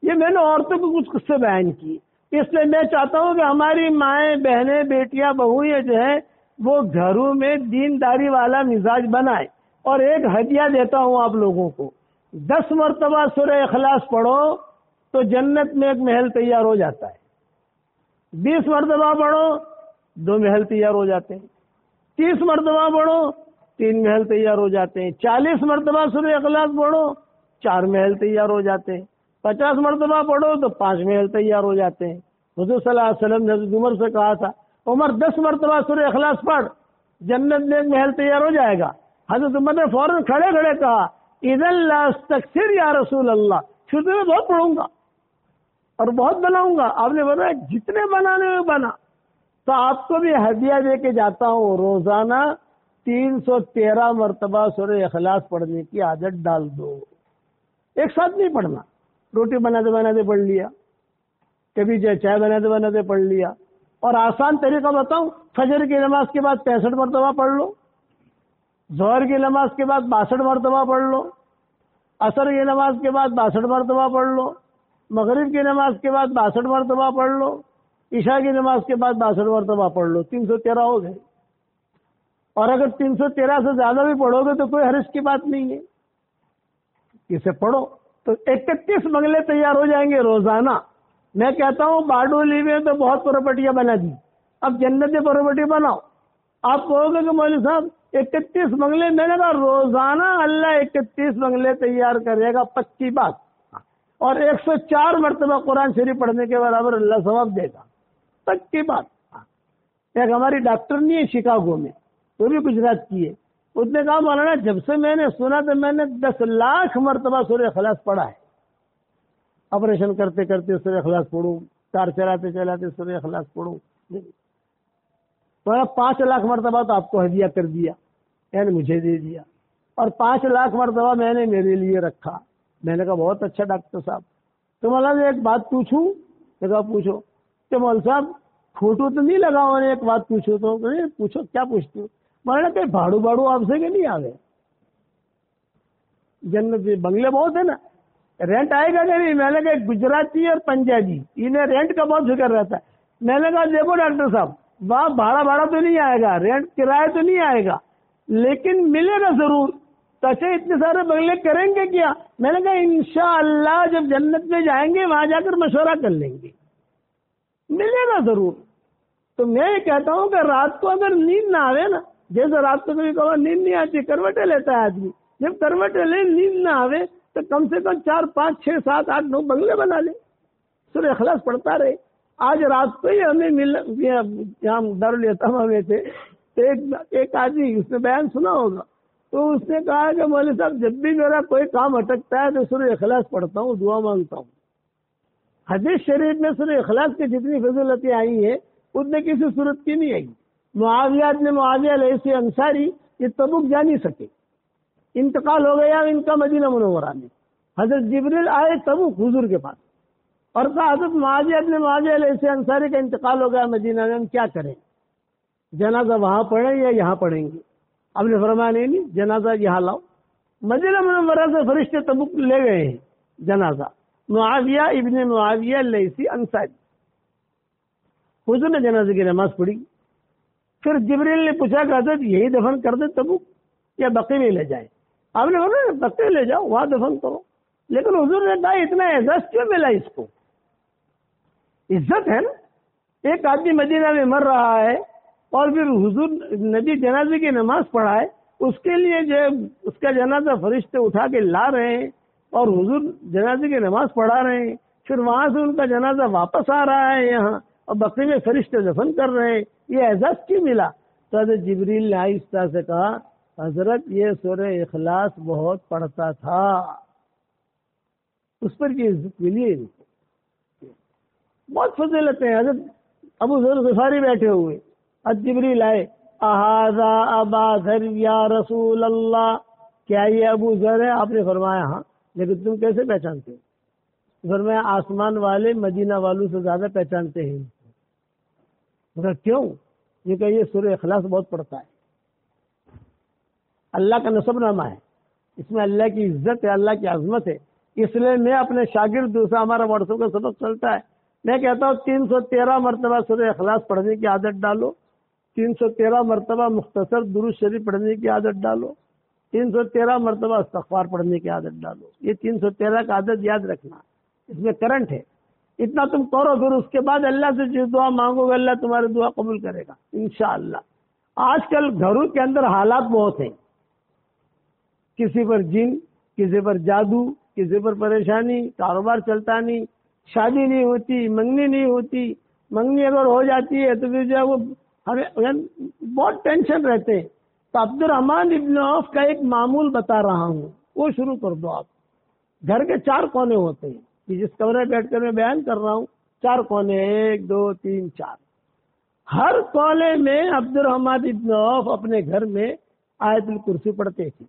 یہ میں نے عورتوں کو کچھ قصے بیان کی، اس لیے میں چاہتا ہوں کہ ہماری مائیں بہنیں بیٹیاں بہویں جو ہے وہ گھروں میں دینداری والا مزاج بنائے۔ اور ایک ہدیہ دیتا ہوں آپ لوگوں کو، 10 مرتبہ سورہ اخلاص پڑھو تو جنت میں ایک محل تیار ہو جاتا ہے، 20 مرتبہ پڑھو 2 محل تیار ہو جاتے ہیں، 30 مرتبہ پڑھو 3 محل تیار ہو جاتے ہیں، 40 مرتبہ سورہ اخلاص پڑھو 4 محل تیار ہو جاتے ہیں، 50 مرتبہ پڑھو تو 5 محل تیار ہو جاتے ہیں۔ حضور صلی اللہ علیہ وسلم نے حضرت عمر سے کہا تھا عمر 10 مرتبہ سورہ اخلاص پڑھ، جنت میں ایک محل تیار ہو جائے گا۔ حضرت عمر نے فوراً کھڑے کھڑے کہا اذن لا استکثر یا رسول اللہ، پھر تو میں بہت پڑھوں گا اور بہت بناؤں گا۔ آپ نے بتایا جتنے بنانے میں بنا۔ تو آپ کو بھی ہدیہ دے کے جاتا ہوں، روزانہ 313 مرتبہ سورہ اخلاص پڑھنے کی عادت ڈال دو۔ ایک ساتھ نہیں پڑھنا، روٹی بناتے بناتے پڑھ لیا، کبھی چائے بناتے بناتے پڑھ لیا۔ اور آسان طریقہ بتاؤں، فجر کی نماز کے بعد 65 مرتبہ پڑھ لو، ظہر کی نماز کے بعد 62 مرتبہ پڑھ لو، عصر کی نماز کے بعد 62 مرتبہ پڑھ لو، مغرب کی نماز کے بعد 62 مرتبہ پڑھ لو، عشاء کی نماز کے بعد 62 مرتبہ پڑھ لو، 313 ہو گئے۔ اور اگر 313 سے زیادہ بھی پڑھو گے تو کوئی حرج کی بات نہیں ہے، اسے پڑھو تو 31 بنگلے تیار ہو جائیں گے روزانہ۔ میں کہتا ہوں باڈولی میں تو بہت پراپرٹیاں بنا دی، اب جنت پراپرٹی بناؤ۔ آپ کہو گے کہ مولوی صاحب 31 بنگلے، میں نے کہا روزانہ اللہ 31 بنگلے تیار کرے گا، پکی بات۔ اور 104 مرتبہ قرآن شریف پڑھنے کے برابر اللہ ثواب دے گا، پکی بات۔ ایک ہماری ڈاکٹر نہیں ہے شکاگو میں، وہ بھی گجرات کی ہے، اس نے کہا مولانا جب سے میں نے سنا تو میں نے 10 لاکھ مرتبہ سورہ اخلاص پڑھا ہے، آپریشن کرتے کرتے سورہ اخلاص پڑھوں، کار چلاتے چلاتے سورہ اخلاص پڑھوں۔ 5 لاکھ مرتبہ تو آپ کو ہدیہ کر دیا، یعنی مجھے دے دیا۔ اور 5 لاکھ مرتبہ میں نے میرے لیے رکھا. میں نے کہا بہت اچھا ڈاکٹر صاحب. تو مولانا ایک بات پوچھوں؟ میں کہا پوچھو. کہ مول صاحب فوٹو تو نہیں لگا ہونے، ایک بات پوچھو. تو پوچھو. کیا پوچھتی ہوں؟ مولانا کہ بھاڑو آپ سے کہ نہیں آ گئے؟ جنت بنگلے بہت ہے نا، رینٹ آئے گا کہ نہیں؟ میں نے کہا گجراتی اور پنجابی انہیں رینٹ کا بہت فکر رہتا ہے. میں نے کہا دیکھو ڈاکٹر صاحب، وہاں بھاڑا تو نہیں آئے گا، رینٹ کرایہ تو نہیں آئے گا، لیکن ملے گا ضرور. تو اچھا اتنے سارے بنگلے کریں گے کیا؟ میں نے کہا انشاءاللہ جب جنت میں جائیں گے وہاں جا کر مشورہ کر لیں گے، ملے گا ضرور. تو میں یہ کہتا ہوں کہ رات کو اگر نیند نہ آوے نا، جیسے رات کو کبھی کبھار نیند نہیں آتی، کروٹیں لیتا ہے آدمی، جب کروٹیں لے نیند نہ آوے تو کم سے کم 4 5 6 7 8 9 بنگلے بنا لے، سورہ اخلاص پڑھتا رہے. آج رات کو ہی ہمیں یہاں دارالیتامہ میں تھے، ایک آدمی، اس نے بیان سنا ہوگا، تو اس نے کہا کہ مولوی صاحب جب بھی میرا کوئی کام اٹکتا ہے تو سورہ اخلاص پڑھتا ہوں، دعا مانگتا ہوں. حدیث شریف میں سورہ اخلاص کی جتنی فضیلتیں آئی ہیں اتنے کسی صورت کی نہیں آئی. معاویہ علیہ انصاری یہ تبوک جا نہیں سکے، انتقال ہو گیا ان کا مدینہ منورہ میں. حضرت جبریل آئے تبوک حضور کے پاس اور کہا حضرت معاویہ علیہ انصاری کا انتقال ہو گیا مدینہ میں، ہم کیا کریں؟ جنازہ وہاں پڑھیں یا یہاں پڑھیں گے؟ اب نے فرمایا نہیں، جنازہ یہاں لاؤ. مدینہ منورہ سے فرشتے تبوک لے گئے ہیں جنازہ، معاویہ ابن معاویہ لیثی انصاری. حضور نے جنازے کی نماز پڑھی. پھر جبریل نے پوچھا کہ حضرت یہی دفن کر دے تبوک یا بقیع میں لے جائیں؟ آپ نے بولا بقیع لے جاؤ، وہاں دفن کرو. لیکن حضور نے کہا اتنا اعزاز کیوں ملا اس کو؟ عزت ہے نا. ایک آدمی مدینہ میں مر رہا ہے اور پھر حضور نبی جنازے کی نماز پڑھائے، اس کے لیے جو اس کا جنازہ فرشتے اٹھا کے لا رہے ہیں اور حضور جنازے کی نماز پڑھا رہے ہیں، پھر وہاں سے ان کا جنازہ واپس آ رہا ہے یہاں اور بقیع میں فرشتے دفن کر رہے ہیں، یہ اعزاز کیوں ملا؟ تو حضرت جبریل نے آہستہ سے کہا حضرت یہ سورہ اخلاص بہت پڑھتا تھا، اس پر یہ عزت ملی ہے ان کو. بہت فضیلتیں ہیں. حضرت ابو ذر غفاری بیٹھے ہوئے، حضرت جبریل آئے، اہذا ابا ذر یا رسول اللہ، کیا یہ ابو ذر ہے؟ آپ نے فرمایا ہاں. لیکن تم کیسے پہچانتے ہو؟ فرمایا آسمان والے مدینہ والوں سے زیادہ پہچانتے ہیں. کیوں؟ یہ کہ یہ سورہ اخلاص بہت پڑھتا ہے. اللہ کا نسب نامہ ہے، اس میں اللہ کی عزت ہے، اللہ کی عظمت ہے. اس لیے میں اپنے شاگرد دوسرا ہمارا واٹس ایپ کا سبق چلتا ہے، میں کہتا ہوں 313 مرتبہ سورہ اخلاص پڑھنے کی عادت ڈالو، 313 مرتبہ مختصر درود شریف پڑھنے کی عادت ڈالو، 313 مرتبہ استغفار پڑھنے کی عادت ڈالو. یہ 313 کا عادت یاد رکھنا، اس میں کرنٹ ہے. اتنا تم کرو، پھر اس کے بعد اللہ سے جو دعا مانگو گے اللہ تمہاری دعا قبول کرے گا انشاءاللہ. آج کل گھروں کے اندر حالات بہت ہیں، کسی پر جن، کسی پر جادو، کسی پر پریشانی، کاروبار چلتا نہیں، شادی نہیں ہوتی، منگنی نہیں ہوتی، منگنی اگر ہو جاتی ہے تو پھر جو ہے وہ ہمیں بہت ٹینشن رہتے ہیں. تو عبد الرحمن ابن عوف کا ایک معمول بتا رہا ہوں، وہ شروع کر دو. آپ گھر کے 4 کونے ہوتے ہیں، جس کمرے میں بیٹھ کر میں بیان کر رہا ہوں 4 کونے، 1 2 3 4. ہر کونے میں عبد الرحمن ابن عوف اپنے گھر میں آیت الکرسی پڑھتے تھے،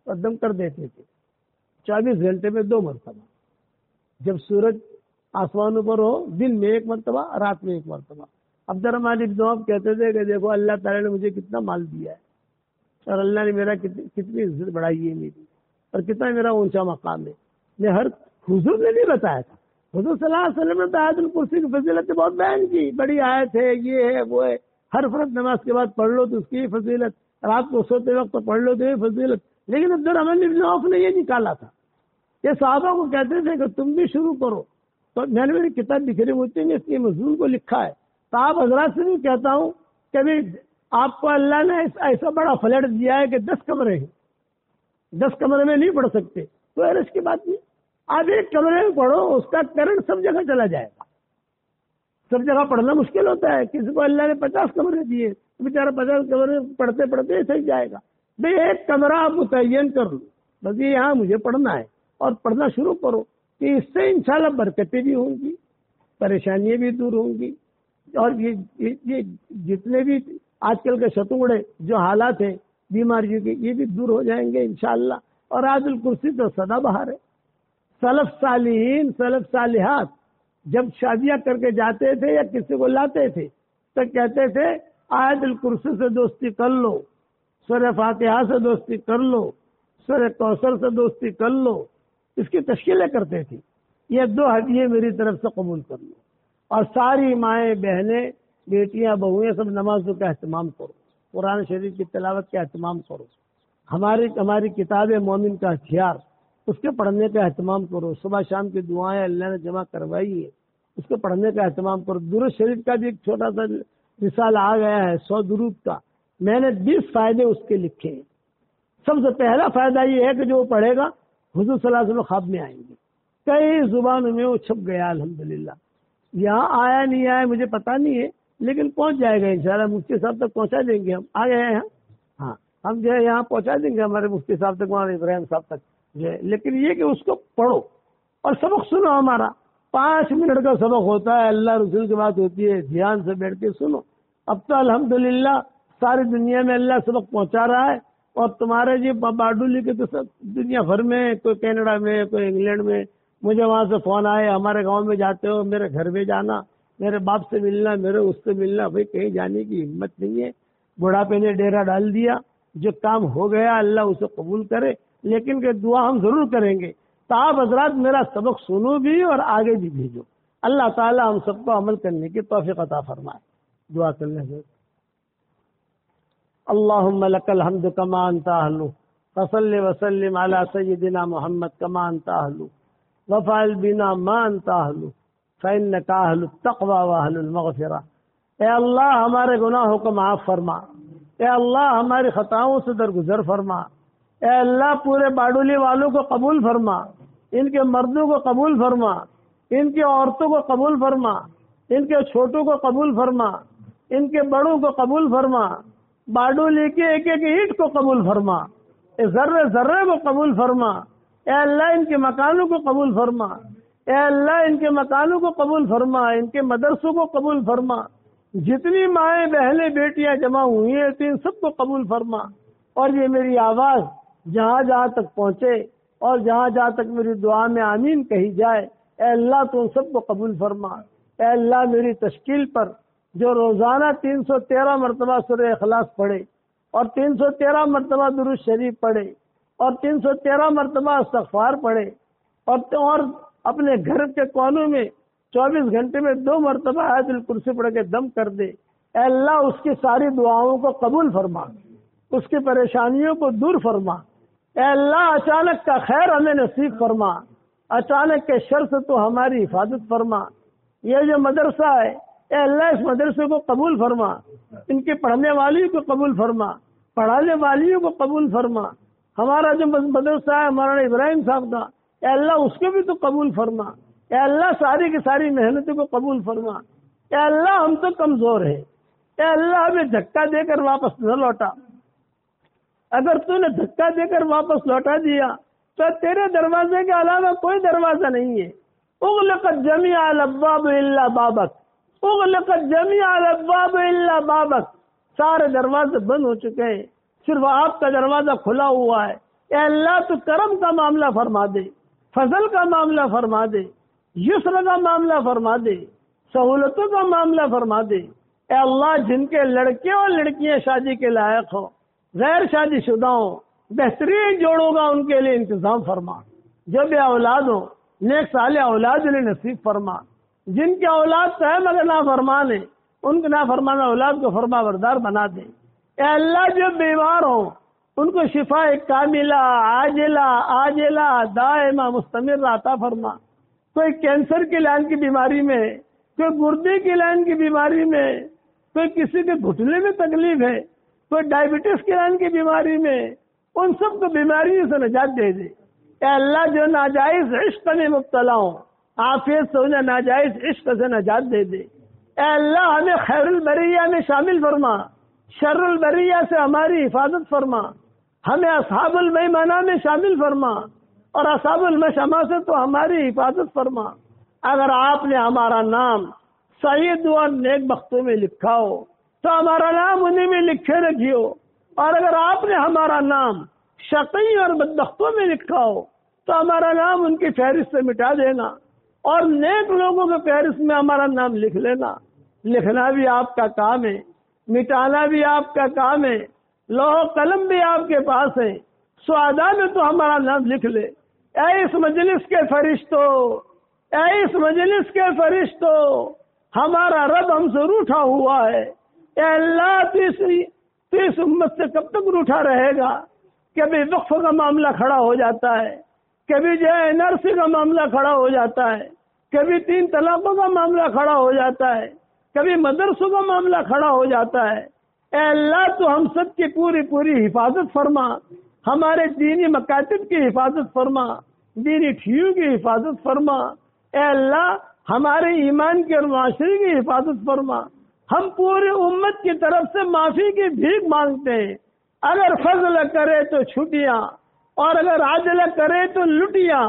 قدم کر دیتے تھے 24 گھنٹے میں 2 مرتبہ. جب سورج آسمانوں پر ہو، دن میں 1 مرتبہ، رات میں 1 مرتبہ. عبد الرحمن ابن عوف کہتے تھے کہ دیکھو اللہ تعالیٰ نے مجھے کتنا مال دیا ہے اور اللہ نے میرا کتنی عزت بڑھائی ہے میری، اور کتنا میرا اونچا مقام ہے. میں حضور نے نہیں بتایا تھا، حضور صلی اللہ علیہ وسلم نے آیت الکرسی کی فضیلت بہت بیان کی، بڑی آیت ہے، یہ ہے وہ ہے، ہر فرض نماز کے بعد پڑھ لو تو اس کی فضیلت، رات کو سوتے وقت پڑھ لو تو یہ فضیلت. لیکن عبد الرحمن ابن عوف نے یہ نکالا تھا. یہ صحابہ کو کہتے تھے کہ تم بھی شروع کرو. تو میں نے میری کتاب بکھری ہوتی ہے، اس کے مضمون کو لکھا ہے. تو آپ حضرات سے بھی کہتا ہوں کہ آپ کو اللہ نے ایسا بڑا فلیٹ دیا ہے کہ 10 کمرے ہیں، 10 کمرے میں نہیں پڑھ سکتے، تو عرض کی بات نہیں. آپ ایک کمرے میں پڑھو، اس کا کرنٹ سب جگہ چلا جائے گا. سب جگہ پڑھنا مشکل ہوتا ہے. کسی کو اللہ نے 50 کمرے دیے، بیچارہ 50 کمرے پڑھتے پڑھتے ایسے ہی جائے گا. بھائی ایک کمرہ آپ متعین کر لو، بس یہ یہاں مجھے پڑھنا ہے، اور پڑھنا شروع کرو کہ اس سے انشاءاللہ برکتیں بھی ہوں گی، پریشانیاں بھی دور ہوں گی. اور یہ جتنے بھی آج کل کے شتوڑے جو حالات ہیں بیماریوں کے، یہ بھی دور ہو جائیں گے انشاءاللہ. اور آیت الکرسی تو سدا بہار ہے. سلف صالحین، سلف صالحات جب شادیاں کر کے جاتے تھے یا کسی کو لاتے تھے تو کہتے تھے آیت الکرسی سے دوستی کر لو، سورہ فاتحہ سے دوستی کر لو، سورہ کوثر سے دوستی کر لو. اس کی تشکیلیں کرتے تھے. یہ 2 ہدیے میری طرف سے قبول کر لو. اور ساری مائیں بہنیں بیٹیاں بہویں سب نمازوں کا اہتمام کرو، قرآن شریف کی تلاوت کا اہتمام کرو. ہماری کتاب مومن کا ہتھیار، اس کے پڑھنے کا اہتمام کرو. صبح شام کی دعائیں اللہ نے جمع کروائی ہے، اس کو پڑھنے کا اہتمام کرو. درود شریف کا بھی ایک چھوٹا سا رسالہ آ گیا ہے 100 درود کا. میں نے 20 فائدے اس کے لکھے ہیں. سب سے پہلا فائدہ یہ ہے کہ جو وہ پڑھے گا حضور صلی اللہ علیہ وسلم خواب میں آئیں گے. کئی زبانوں میں وہ چھپ گیا الحمدللہ. یہاں آیا نہیں آیا مجھے پتا نہیں ہے، لیکن پہنچ جائے گا انشاءاللہ. مفتی صاحب تک پہنچا دیں گے. ہم آ گئے ہیں. ہاں ہم جو ہے یہاں پہنچا دیں گے ہمارے مفتی صاحب تک، مولانا ابراہیم صاحب تک جو ہے. لیکن یہ کہ اس کو پڑھو اور سبق سنو. ہمارا 5 منٹ کا سبق ہوتا ہے، اللہ رسول کی بات ہوتی ہے، دھیان سے بیٹھ کے سنو. اب تو الحمدللہ ساری دنیا میں اللہ سبق پہنچا رہا ہے. اور تمہارے جی باڈولی کے تو سب دنیا بھر میں، کوئی کینیڈا میں، کوئی انگلینڈ میں، مجھے وہاں سے فون آئے ہمارے گاؤں میں جاتے ہو، میرے گھر میں جانا، میرے باپ سے ملنا، میرے اس سے ملنا. بھائی کہیں جانے کی ہمت نہیں ہے، بڑھاپے نے ڈیرا ڈال دیا. جو کام ہو گیا اللہ اسے قبول کرے، لیکن کہ دعا ہم ضرور کریں گے. تو آپ حضرات میرا سبق سنو بھی اور آگے بھی بھیجو. اللہ تعالی ہم سب کو عمل کرنے کی توفیق عطا فرمائے. دعا کرنے سے اللہم لک الحمد کما انت اہل، فصل وسلم علی سیدنا محمد کما انت اہل، وفعل بنا ما انت اہل، فانک اہل التقوی واہل المغفرہ. اے اللہ ہمارے گناہوں کو معاف فرما. اے اللہ ہماری خطاؤں سے درگزر فرما. اے اللہ پورے باڈولی والوں کو قبول فرما، ان کے مردوں کو قبول فرما، ان کی عورتوں کو قبول فرما، ان کے چھوٹوں کو قبول فرما، ان کے بڑوں کو قبول فرما. باڈولی کے ایک ایک اینٹ کو قبول فرما، ذرے ذرے کو قبول فرما. اے اللہ ان کے مکانوں کو قبول فرما. اے اللہ ان کے مکانوں کو قبول فرما، ان کے مدرسوں کو قبول فرما. جتنی مائیں بہنیں بیٹیاں جمع ہوئی ہیں ان سب کو قبول فرما. اور یہ میری آواز جہاں جہاں تک پہنچے اور جہاں جہاں تک میری دعا میں آمین کہی جائے، اے اللہ تو ان سب کو قبول فرما. اے اللہ میری تشکیل پر جو روزانہ 313 مرتبہ سورہ اخلاص پڑھے اور 313 مرتبہ درود شریف پڑھے اور 313 مرتبہ استغفار پڑھے اور اپنے گھر کے کونوں میں 24 گھنٹے میں 2 مرتبہ آیت الکرسی پڑھ کے دم کر دے. اے اللہ اس کی ساری دعاؤں کو قبول فرما، اس کی پریشانیوں کو دور فرما. اے اللہ اچانک کا خیر ہمیں نصیب فرما، اچانک کے شر سے تو ہماری حفاظت فرما. یہ جو مدرسہ ہے اے اللہ اس مدرسے کو قبول فرما، ان کے پڑھنے والیوں کو قبول فرما، پڑھانے والیوں کو قبول فرما. ہمارا جو مدرسہ ہے مولانا ابراہیم صاحب کا، اے اللہ اس کو بھی تو قبول فرما. اے اللہ ساری کی ساری محنتوں کو قبول فرما. اے اللہ ہم تو کمزور ہیں، اے اللہ ہمیں دھکا دے کر واپس نہ لوٹا. اگر تو نے دھکا دے کر واپس لوٹا دیا تو تیرے دروازے کے علاوہ کوئی دروازہ نہیں ہے. اغلقت جمیع الابواب الا بابک، اغلقت جمیع الابواب الا بابک. سارے دروازے بند ہو چکے ہیں، صرف آپ کا دروازہ کھلا ہوا ہے. اے اللہ تو کرم کا معاملہ فرما دے، فضل کا معاملہ فرما دے، یسر کا معاملہ فرما دے، سہولتوں کا معاملہ فرما دے. اے اللہ جن کے لڑکے اور لڑکیاں شادی کے لائق ہوں، غیر شادی شدہ ہوں، بہترین جوڑوں گا ان کے لیے انتظام فرما. جو بے اولاد ہوں نیک صالح اولاد انہیں نصیب فرما. جن کی اولاد تو ہے مگر نافرمان ہے، ان کو نافرمان اولاد کو فرما بردار بنا دے. اے اللہ جو بیمار ہوں ان کو شفا کاملہ عاجلہ دائمہ مستمر عطا فرما. کوئی کینسر کی لائن کی بیماری میں، کوئی گردے کی لائن کی بیماری میں، کوئی کسی کے گھٹنے میں تکلیف ہے، کوئی ڈائبٹیز کی لائن کی بیماری میں، ان سب کو بیماریوں سے نجات دے دے. اے اللہ جو ناجائز عشق میں مبتلا ہوں عافیت سے انہیں ناجائز عشق سے نجات دے دے. اے اللہ ہمیں خیر البریہ میں شامل فرما، شر البریہ سے ہماری حفاظت فرما. ہمیں اصحاب المیمنہ میں شامل فرما اور اصحاب المشأمہ سے تو ہماری حفاظت فرما. اگر آپ نے ہمارا نام سعید اور نیک بختوں میں لکھا ہو تو ہمارا نام انہیں میں لکھے رکھیو. اور اگر آپ نے ہمارا نام شقی اور بدبختوں میں لکھا ہو تو ہمارا نام ان کی فہرست سے مٹا دینا اور نیک لوگوں کے فہرست میں ہمارا نام لکھ لینا۔ لکھنا بھی آپ کا کام ہے، مٹانا بھی آپ کا کام ہے، لوح و قلم بھی آپ کے پاس ہے، سعداء میں تو ہمارا نام لکھ لے۔ اے اس مجلس کے فرشتوں، اے اس مجلس کے فرشتوں، ہمارا رب ہم سے روٹھا ہوا ہے۔ اے اللہ تو اس امت سے کب تک روٹھا رہے گا؟ کبھی وقف کا معاملہ کھڑا ہو جاتا ہے، کبھی جو ہے NRC کا معاملہ کھڑا ہو جاتا ہے، کبھی 3 طلاقوں کا معاملہ کھڑا ہو جاتا ہے، کبھی مدرسوں کا معاملہ کھڑا ہو جاتا ہے۔ اے اللہ تو ہم سب کی پوری حفاظت فرما، ہمارے دینی مکاتب کی حفاظت فرما، دینی ٹھیوں کی حفاظت فرما۔ اے اللہ ہمارے ایمان کی اور معاشرے کی حفاظت فرما۔ ہم پوری امت کی طرف سے معافی کی بھیک مانگتے ہیں۔ اگر فضل کرے تو چھٹیاں اور اگر عدل کرے تو لٹیاں،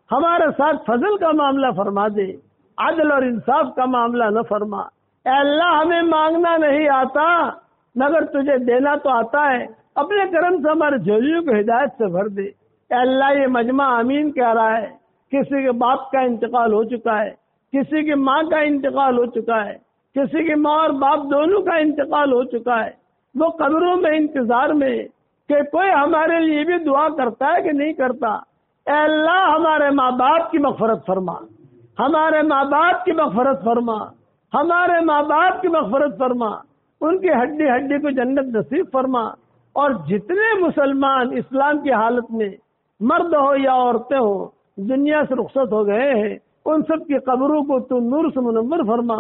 ہمارے ساتھ فضل کا معاملہ فرما دے، عدل اور انصاف کا معاملہ نہ فرما۔ اے اللہ ہمیں مانگنا نہیں آتا مگر تجھے دینا تو آتا ہے، اپنے کرم سے ہمارے جھولیوں کو ہدایت سے بھر دے۔ اے اللہ یہ مجمع آمین کہہ رہا ہے، کسی کے باپ کا انتقال ہو چکا ہے، کسی کی ماں کا انتقال ہو چکا ہے، کسی کی ماں اور باپ دونوں کا انتقال ہو چکا ہے، وہ قبروں میں انتظار میں کہ کوئی ہمارے لیے بھی دعا کرتا ہے کہ نہیں کرتا۔ اے اللہ ہمارے ماں باپ کی مغفرت فرما، ہمارے ماں باپ کی مغفرت فرما، ہمارے ماں باپ کی مغفرت فرما، ان کی ہڈی ہڈی کو جنت نصیب فرما۔ اور جتنے مسلمان اسلام کی حالت میں مرد ہو یا عورتیں ہو دنیا سے رخصت ہو گئے ہیں، ان سب کی قبروں کو تو نور سے منور فرما،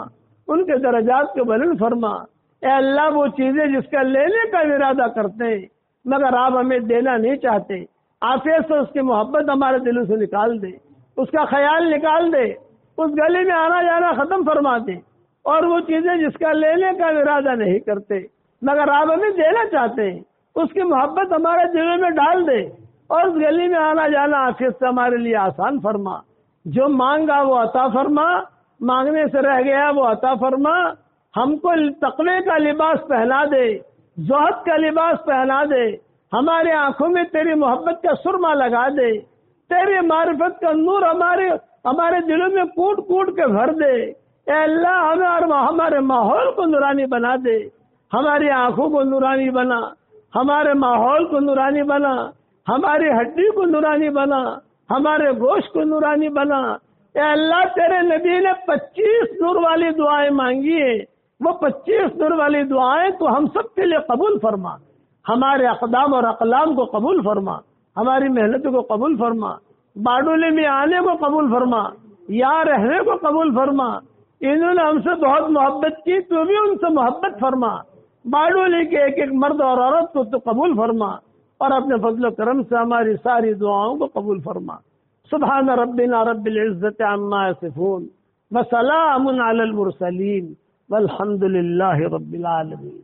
ان کے درجات کو بلند فرما۔ اے اللہ وہ چیزیں جس کا لینے کا ارادہ کرتے ہیں مگر آپ ہمیں دینا نہیں چاہتے، عافیت سے اس کی محبت ہمارے دلوں سے نکال دے، اس کا خیال نکال دے، اس گلی میں آنا جانا ختم فرما دے۔ اور وہ چیزیں جس کا لینے کا ارادہ نہیں کرتے مگر آپ ہمیں دینا چاہتے ہیں، اس کی محبت ہمارے دلوں میں ڈال دے اور اس گلی میں آنا جانا عافیت سے ہمارے لیے آسان فرما۔ جو مانگا وہ عطا فرما، مانگنے سے رہ گیا وہ عطا فرما۔ ہم کو تقوی کا لباس پہنا دے، زہد کا لباس پہنا دے، ہمارے آنکھوں میں تیری محبت کا سرما لگا دے، تیری معرفت کا نور ہمارے دلوں میں کوٹ کوٹ کے بھر دے۔ اے اللہ ہمارے ماحول کو نورانی بنا دے، ہماری آنکھوں کو نورانی بنا، ہمارے ماحول کو نورانی بنا، ہماری ہڈی کو نورانی بنا، ہمارے گوشت کو نورانی بنا۔ اے اللہ تیرے نبی نے 25 نور والی دعائیں مانگی ہیں، وہ 25 نور والی دعائیں تو ہم سب کے لیے قبول فرما، ہمارے اقدام اور اقلام کو قبول فرما، ہماری محنتوں کو قبول فرما، باڈولی میں آنے کو قبول فرما، یہاں رہنے کو قبول فرما۔ انہوں نے ہم سے بہت محبت کی، تو بھی ان سے محبت فرما۔ باڈولی کے ایک ایک مرد اور عورت کو تو قبول فرما اور اپنے فضل و کرم سے ہماری ساری دعاؤں کو قبول فرما۔ سبحان ربنا رب العزت عما یصفون وسلام علی المرسلین والحمد للہ رب العالمین۔